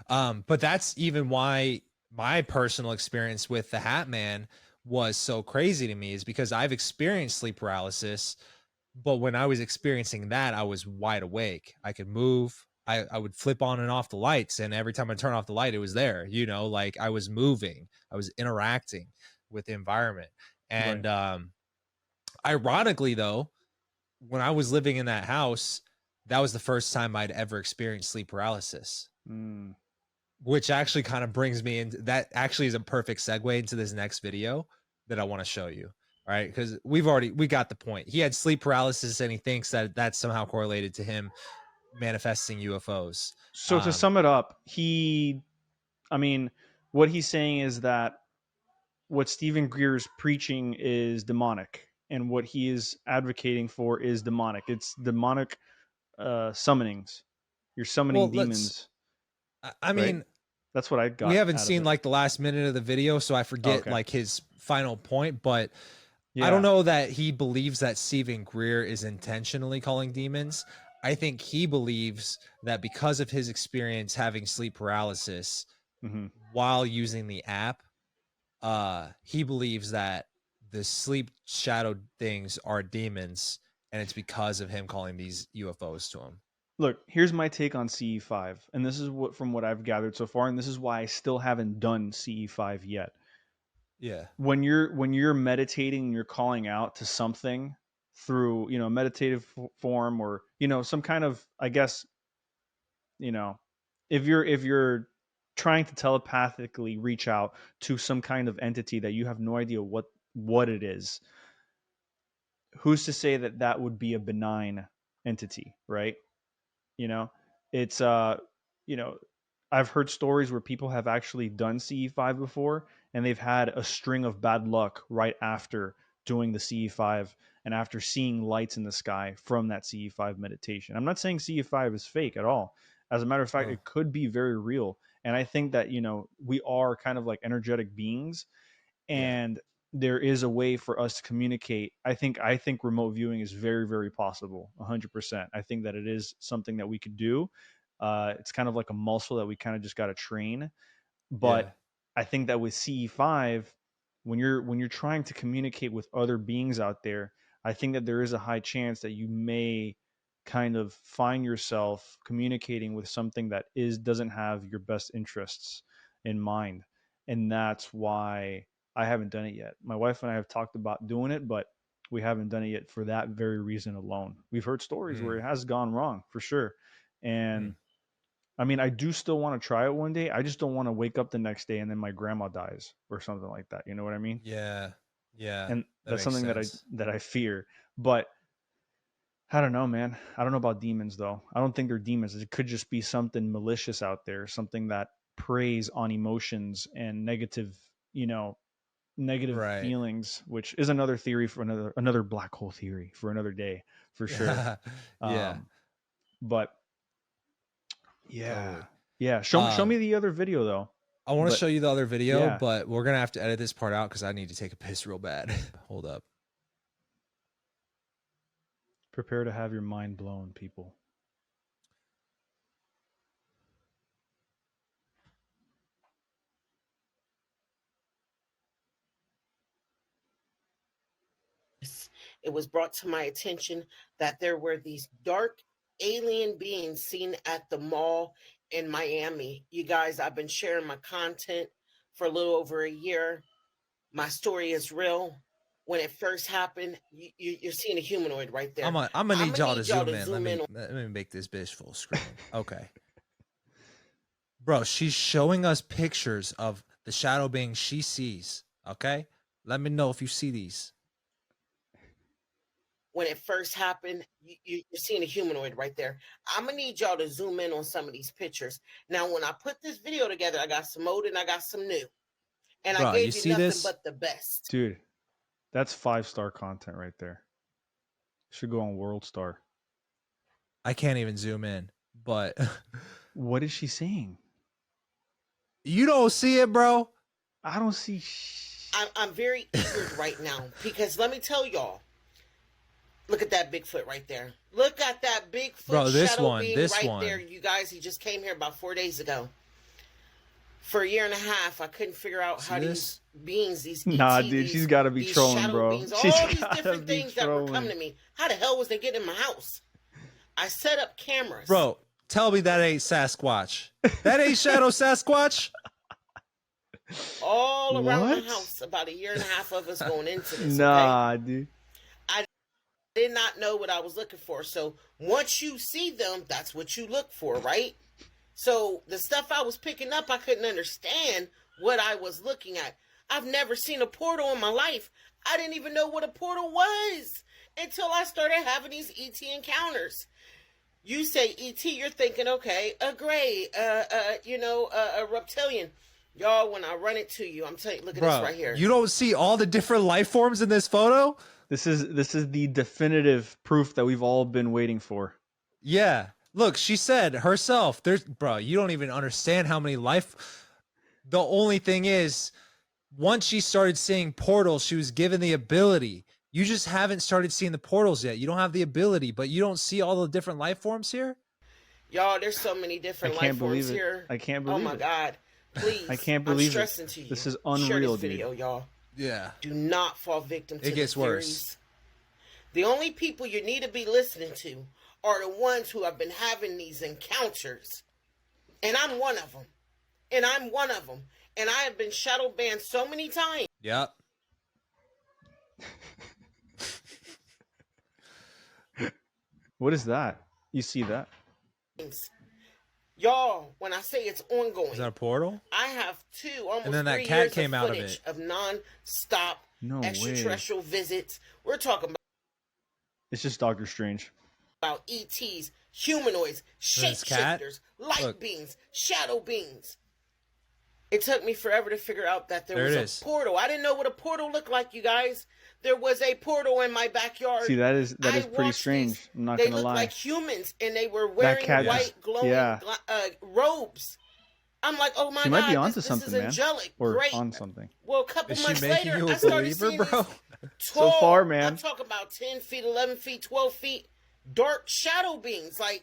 S1: But that's even why my personal experience with the Hat Man was so crazy to me, is because I've experienced sleep paralysis, but when I was experiencing that, I was wide awake. I could move. I would flip on and off the lights, and every time I turn off the light, it was there, like I was moving, I was interacting with the environment. And ironically though, when I was living in that house, that was the first time I'd ever experienced sleep paralysis. Which actually kind of brings me into that. Actually is a perfect segue into this next video that I want to show you. All right. Because we got the point. He had sleep paralysis and he thinks that that's somehow correlated to him manifesting UFOs.
S2: So to sum it up, what he's saying is that what Stephen Greer's preaching is demonic, and what he is advocating for is demonic. It's demonic summonings. You're summoning demons.
S1: I mean,
S2: right? That's what I got.
S1: We haven't seen like the last minute of the video, so I forget like his final point, but I don't know that he believes that Stephen Greer is intentionally calling demons. I think he believes that because of his experience having sleep paralysis while using the app, he believes that the sleep shadow things are demons, and it's because of him calling these UFOs to him.
S2: Look, here's my take on CE5, and this is from what I've gathered so far, and this is why I still haven't done CE5 yet.
S1: Yeah.
S2: When you're meditating and you're calling out to something through, you know, meditative form, or, you know, some kind of, I guess, you know, if you're trying to telepathically reach out to some kind of entity that you have no idea what it is, who's to say that that would be a benign entity, right? You know, it's you know, I've heard stories where people have actually done CE5 before, and they've had a string of bad luck right after doing the CE5 and after seeing lights in the sky from that CE5 meditation. I'm not saying CE5 is fake at all. As a matter of fact,
S1: Oh,
S2: it could be very real. And I think that, you know, we are kind of like energetic beings,
S1: yeah.
S2: and there is a way for us to communicate. I think remote viewing is very, very possible. 100%. I think that it is something that we could do. It's kind of like a muscle that we kind of just got to train. But
S1: Yeah.
S2: I think that with CE5, when you're trying to communicate with other beings out there, I think that there is a high chance that you may kind of find yourself communicating with something that doesn't have your best interests in mind. And that's why I haven't done it yet. My wife and I have talked about doing it, but we haven't done it yet for that very reason alone. We've heard stories where
S1: Mm,
S2: it has gone wrong for sure.
S1: mm.
S2: And I mean, I do still want to try it one day. I just don't want to wake up the next day and then my grandma dies or something like that. You know what I mean?
S1: Yeah. Yeah.
S2: And
S1: That
S2: that's
S1: makes
S2: something
S1: sense.
S2: that I fear. But I don't know, man. I don't know about demons though. I don't think they're demons. It could just be something malicious out there, something that preys on emotions and negative, you know, negative
S1: Right.
S2: feelings, which is another theory for another black hole theory for another day for sure.
S1: Yeah. Yeah.
S2: Um, but yeah,
S1: Totally.
S2: yeah. Show me
S1: Um,
S2: the other video though.
S1: I want to
S2: But
S1: show you the other video,
S2: yeah,
S1: but we're gonna have to edit this part out because I need to take a piss real bad. Hold up.
S2: prepare to have your mind blown, people.
S9: It was brought to my attention that there were these dark alien beings seen at the mall in Miami. You guys, I've been sharing my content for a little over a year. My story is real. When it first happened, you're seeing a humanoid right there.
S1: I'm gonna
S9: I'm
S1: need
S9: gonna
S1: y'all to
S9: need y'all
S1: zoom
S9: to
S1: in.
S9: zoom in.
S1: Let me make this bitch full screen. Okay. Bro, she's showing us pictures of the shadow being she sees. Okay? Let me know if you see these.
S9: When it first happened, you're seeing a humanoid right there. I'm gonna need y'all to zoom in on some of these pictures. Now, when I put this video together, I got some old and I got some new, and I
S1: Bro, you
S9: gave you
S1: see
S9: nothing
S1: this?
S9: but the best.
S2: Dude, that's 5-star content right there. Should go on World Star.
S1: I can't even zoom in, but
S2: What is she saying?
S1: you don't see it, bro.
S2: I don't see.
S9: I'm very eager right now because let me tell y'all. Look at that Bigfoot right there. Look at that Bigfoot
S1: Bro,
S9: shadow being
S1: this
S9: right
S1: one.
S9: there. You guys, he just came here about 4 days ago. For a year and a half, I couldn't figure out
S1: See
S9: how
S1: this?
S9: these
S2: Nah,
S9: ET,
S2: dude, she's got to be
S9: these
S2: trolling,
S9: shadow
S2: bro.
S9: beings,
S2: She's
S9: all these
S2: got to
S9: different
S2: be
S9: things that were coming
S2: trolling.
S9: to me. How the hell was they getting in my house? I set up cameras.
S1: Bro, tell me that ain't Sasquatch. That ain't Shadow Sasquatch?
S9: All around my
S2: What?
S9: house. About a year and a half of us going into this.
S2: Nah,
S9: Okay?
S2: dude.
S9: I did not know what I was looking for. So once you see them, that's what you look for, right? So the stuff I was picking up, I couldn't understand what I was looking at. I've never seen a portal in my life. I didn't even know what a portal was until I started having these ET encounters. You say ET, you're thinking, okay, a gray, a reptilian. Y'all, when I run it to you, I'm telling you, look at this
S1: Bro,
S9: right here.
S1: you don't see all the different life forms in this photo?
S2: This is the definitive proof that we've all been waiting for.
S1: Yeah. Look, she said herself, bro, you don't even understand how many life. The only thing is, once she started seeing portals, she was given the ability. You just haven't started seeing the portals yet. You don't have the ability, but you don't see all the different life forms here?
S9: Y'all, there's so many
S2: I
S9: different life
S2: can't
S9: forms
S2: believe it.
S9: here.
S2: I can't
S9: Oh
S2: believe
S9: my
S2: it.
S9: God. Please.
S2: I can't
S9: I'm
S2: believe it.
S9: stressing to you.
S2: This is
S9: Share
S2: unreal,
S9: this video,
S2: dude.
S9: y'all.
S1: Yeah.
S9: Do not fall victim to
S1: It gets
S9: the
S1: worse.
S9: theories. The only people you need to be listening to are the ones who have been having these encounters. And I'm one of them. And I have been shadow banned so many times.
S1: Yep.
S2: What is that? You see that?
S9: Y'all, when I say it's ongoing,
S1: Is that a portal?
S9: I have almost
S1: And then that
S9: 3
S1: cat
S9: years
S1: came
S9: of
S1: out of
S9: footage
S1: it.
S9: of non-stop
S2: No way.
S9: extraterrestrial visits. We're talking
S2: It's just Doctor Strange.
S9: about ETs, humanoids,
S1: This cat?
S9: shapeshifters, light
S1: Look.
S9: beings, shadow beings. It took me forever to figure out that there
S1: There it
S9: was
S1: is.
S9: a portal. I didn't know what a portal looked like, you guys. There was a portal in my backyard.
S2: See, that is
S9: I
S2: pretty
S9: watched
S2: strange.
S9: these.
S2: I'm not
S9: They
S2: gonna
S9: looked
S2: lie.
S9: like humans, and they were wearing
S2: cat
S9: white,
S2: just-
S9: glowing
S2: yeah.
S9: robes. I'm like, oh my
S2: She
S9: God,
S2: might be onto
S9: this
S2: something,
S9: is
S2: man.
S9: angelic.
S2: Or
S9: Great.
S2: on something.
S9: Well, a couple
S1: Is she
S9: months
S1: making
S9: later,
S1: you
S9: I
S1: a
S9: started
S1: believer,
S9: seeing
S1: bro?
S9: these
S2: So far,
S9: tall,
S2: man.
S9: I'm talking about 10 feet, 11 feet, 12 feet, dark shadow beings. Like,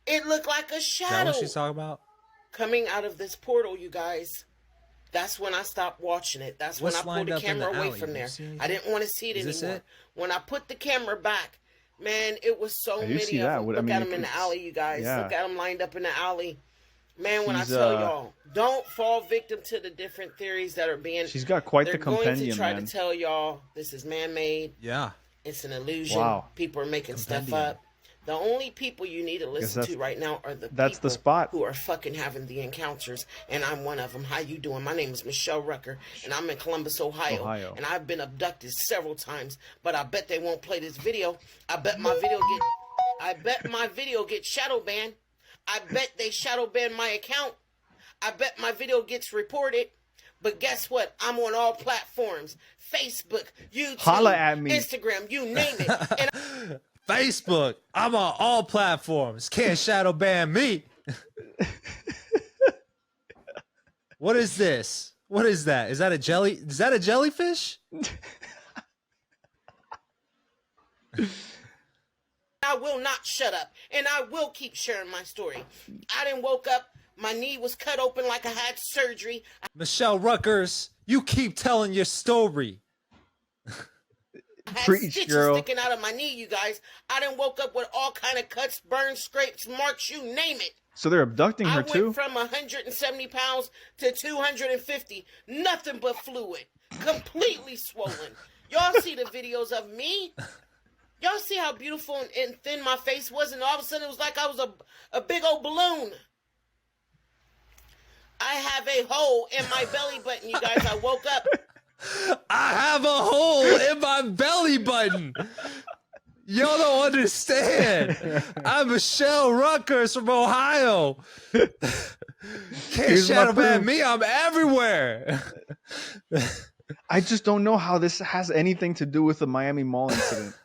S9: it looked like a
S1: Is that
S9: shadow
S1: what she's talking about?
S9: coming out of this portal, you guys. That's when I stopped watching it. That's
S1: What's
S9: when I pulled
S1: lined
S9: the
S1: up in the
S9: camera away
S1: alley?
S9: from
S1: Do you
S9: there.
S1: see anything?
S9: I didn't want to see it
S1: Is this
S9: anymore.
S1: it?
S9: When I put the camera back, man, it was so
S2: I do
S9: many
S2: see
S9: of
S2: that.
S9: them.
S2: What- I
S9: Look
S2: mean,
S9: at them in the
S2: it's-
S9: alley, you guys.
S2: yeah.
S9: Look at them lined up in the alley. Man, when
S2: She's,
S9: I tell y'all, don't fall victim to the different theories that are being...
S2: She's got quite
S9: They're
S2: the
S9: going to
S2: compendium,
S9: try
S2: man.
S9: to tell y'all this is man-made.
S1: Yeah.
S9: It's an illusion.
S2: Wow.
S9: People are making stuff
S1: Compendium.
S9: up. The only people you need to listen
S2: that's-
S9: to right now are the
S2: that's
S9: people
S2: the spot.
S9: who are fucking having the encounters, and I'm one of them. How you doing? My name is Michelle Rucker, and I'm in Columbus, Ohio. And I've been abducted several times, but I bet they won't play this video. I bet my video gets shadow banned. I bet they shadow ban my account. I bet my video gets reported. But guess what? I'm on all platforms. Facebook, YouTube,
S2: Holla at me.
S9: Instagram, you name it. And
S1: Facebook. I'm on all platforms. Can't shadow ban me. What is this? What is that? Is that a jelly? Is that a jellyfish?
S9: I will not shut up. And I will keep sharing my story. I didn't woke up. My knee was cut open like I had surgery.
S1: Michelle Ruckers, you keep telling your story.
S9: I had
S2: Preach,
S9: stitches
S2: girl.
S9: sticking out of my knee, you guys. I didn't woke up with all kind of cuts, burns, scrapes, marks, you name it.
S2: So they're abducting
S9: I
S2: her
S9: went
S2: too?
S9: from 170 pounds to 250. Nothing but fluid. Completely swollen. Y'all see the videos of me? Y'all see how beautiful and thin my face was? And all of a sudden it was like I was a big old balloon. I have a hole in my belly button, you guys. I woke up.
S1: I have a hole in my belly button. Y'all don't understand. I'm Michelle Ruckers from Ohio. Can't
S2: Here's my
S1: shadow ban
S2: proof.
S1: me. I'm everywhere.
S2: I just don't know how this has anything to do with the Miami Mall incident.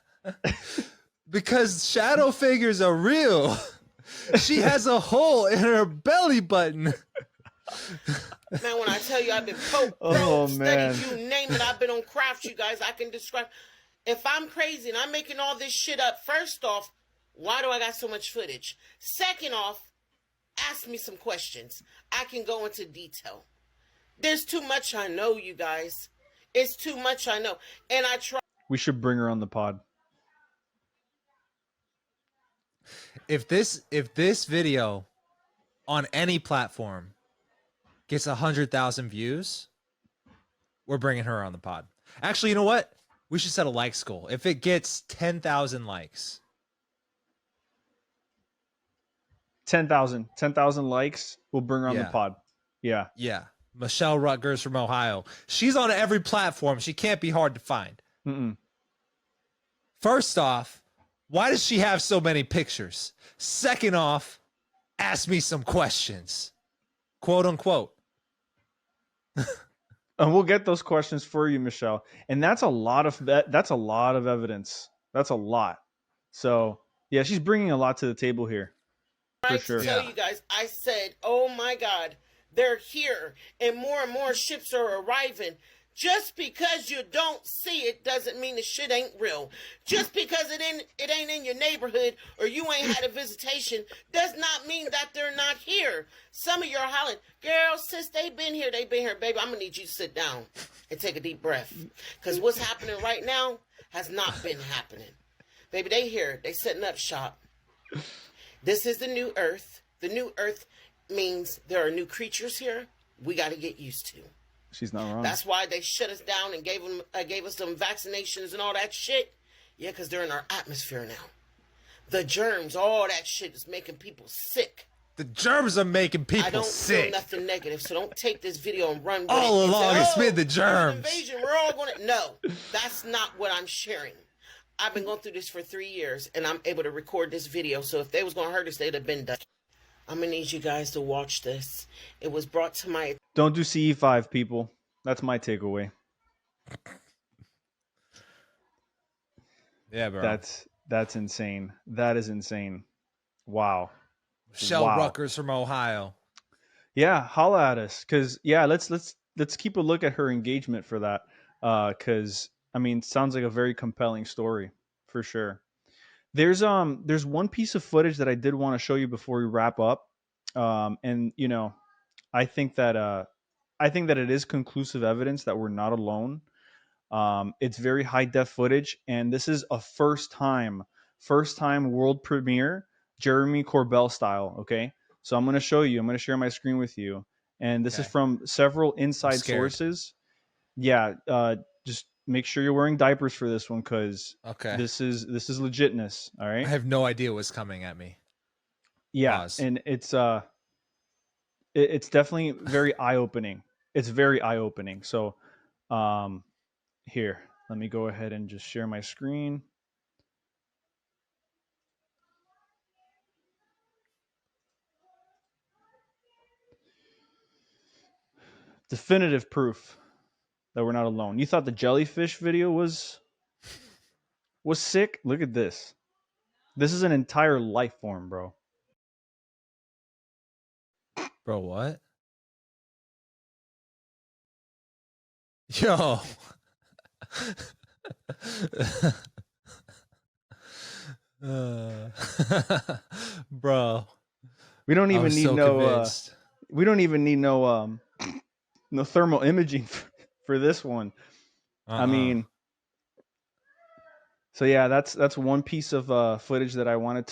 S1: Because shadow figures are real. She has a hole in her belly button.
S9: Man, when I tell you I've been poked,
S2: Oh,
S9: probed,
S2: man.
S9: studied, you name it, I've been on craft, you guys. I can describe. If I'm crazy and I'm making all this shit up, first off, why do I got so much footage? Second off, ask me some questions. I can go into detail. There's too much I know, you guys. It's too much I know. And I try.
S2: We should bring her on the pod.
S1: If this video on any platform gets 100,000 views, we're bringing her on the pod. Actually, you know what? We should set a likes goal. If it gets 10,000 likes,
S2: 10,000 likes. We'll bring her on the
S1: Yeah.
S2: pod. Yeah.
S1: yeah, Michelle Ruckers from Ohio. She's on every platform. She can't be hard to find.
S2: Mm-mm.
S1: First off, why does she have so many pictures? Second off, ask me some questions. Quote unquote.
S2: And we'll get those questions for you, Michelle. And that's a lot of that's a lot of evidence. That's a lot. So yeah, she's bringing a lot to the table here. For
S9: Right
S2: sure.
S9: to tell
S1: Yeah.
S9: you guys, I said, oh my God, they're here and more ships are arriving. Just because you don't see it doesn't mean the shit ain't real. Just because it ain't in your neighborhood or you ain't had a visitation does not mean that they're not here. Some of you are hollering, girl, sis, they been here. Baby, I'm going to need you to sit down and take a deep breath. Because what's happening right now has not been happening. Baby, they here. They setting up shop. This is the new earth. The new earth means there are new creatures here we got to get used to.
S2: She's not wrong.
S9: That's why they shut us down and gave us some vaccinations and all that shit. Yeah, because they're in our atmosphere now. The germs, all that shit is making people sick.
S1: The germs are making people
S9: I don't
S1: sick.
S9: feel nothing negative, so don't take this video and run with
S1: all
S9: it and
S1: along
S9: say,
S1: it's been the
S9: there's
S1: germs.
S9: an invasion, we're all going to... No, that's not what I'm sharing. I've been going through this for 3 years, and I'm able to record this video, so if they was going to hurt us, they'd have been done. I'm going to need you guys to watch this. It was brought to my...
S2: Don't do CE5, people. That's my takeaway.
S1: Yeah, bro.
S2: That's insane. That is insane. Wow.
S1: Shell
S2: Wow.
S1: Ruckers from Ohio.
S2: Yeah, holla at us, because let's keep a look at her engagement for that, because I mean, sounds like a very compelling story for sure. There's one piece of footage that I did want to show you before we wrap up, and you know, I think that it is conclusive evidence that we're not alone. It's very high def footage, and this is a first time world premiere, Jeremy Corbell style. Okay, so I'm going to show you. I'm going to share my screen with you, and this is
S1: Okay.
S2: from several inside
S1: scared.
S2: sources. Yeah, just make sure you're wearing diapers for this one, because
S1: Okay.
S2: this is legitness. All right.
S1: I have no idea what's coming at me.
S2: Yeah,
S1: Pause.
S2: and it's definitely very eye opening. It's very eye opening. So, here, let me go ahead and just share my screen. Definitive proof that we're not alone. You thought the jellyfish video was sick? Look at this. This is an entire life form, bro.
S1: Bro, what? Yo. Bro.
S2: We don't even need
S1: so convinced.
S2: we don't even need no thermal imaging for this one. I mean, so yeah, that's one piece of footage that I wanted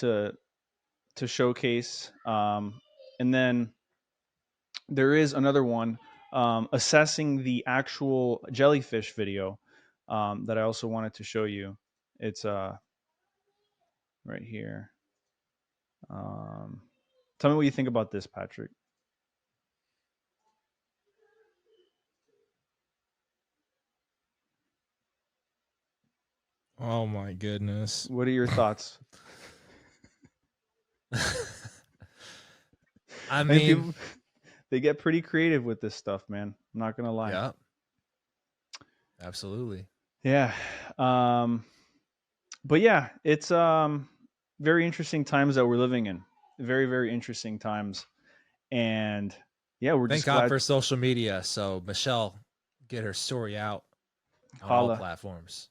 S2: to showcase. And then there is another one, assessing the actual jellyfish video, that I also wanted to show you. It's right here. Tell me what you think about this, Patrick.
S1: Oh my goodness.
S2: What are your thoughts?
S1: I mean,
S2: people, they get pretty creative with this stuff, man. I'm not gonna lie.
S1: yeah. Absolutely.
S2: Yeah. But yeah, it's very interesting times that we're living in. Very, very interesting times. And yeah, we're
S1: Thank
S2: just
S1: God
S2: glad.
S1: for social media. So Michelle get her story out on
S2: Holla.
S1: all platforms.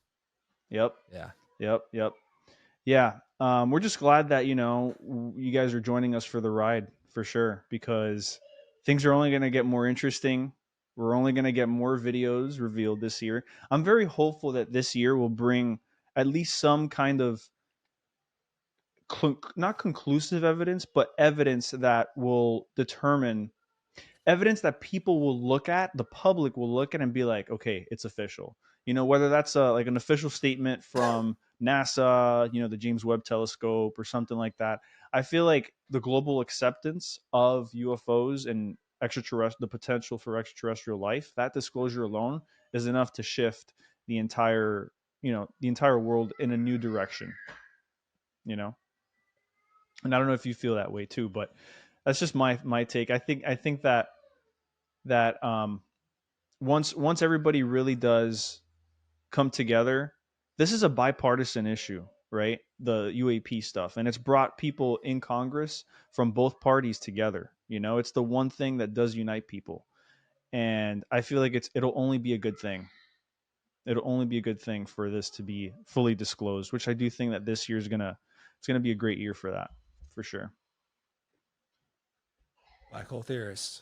S2: Yep.
S1: Yeah.
S2: Yep. Yeah. We're just glad that, you know, you guys are joining us for the ride, for sure, because things are only going to get more interesting. We're only going to get more videos revealed this year. I'm very hopeful that this year will bring at least some kind of not conclusive evidence, but evidence that will determine, evidence that people will look at, the public will look at and be like, okay, it's official. You know, whether that's like an official statement from NASA, you know, the James Webb Telescope or something like that. I feel like the global acceptance of UFOs and the potential for extraterrestrial life, that disclosure alone is enough to shift the entire world in a new direction. You know, and I don't know if you feel that way too, but that's just my take. I think that once everybody really does come together, this is a bipartisan issue, right? The UAP stuff, and it's brought people in Congress from both parties together. You know, it's the one thing that does unite people, and I feel like it'll only be a good thing. It'll only be a good thing for this to be fully disclosed, which I do think that this year is gonna be a great year for that, for sure.
S1: Black hole theorists.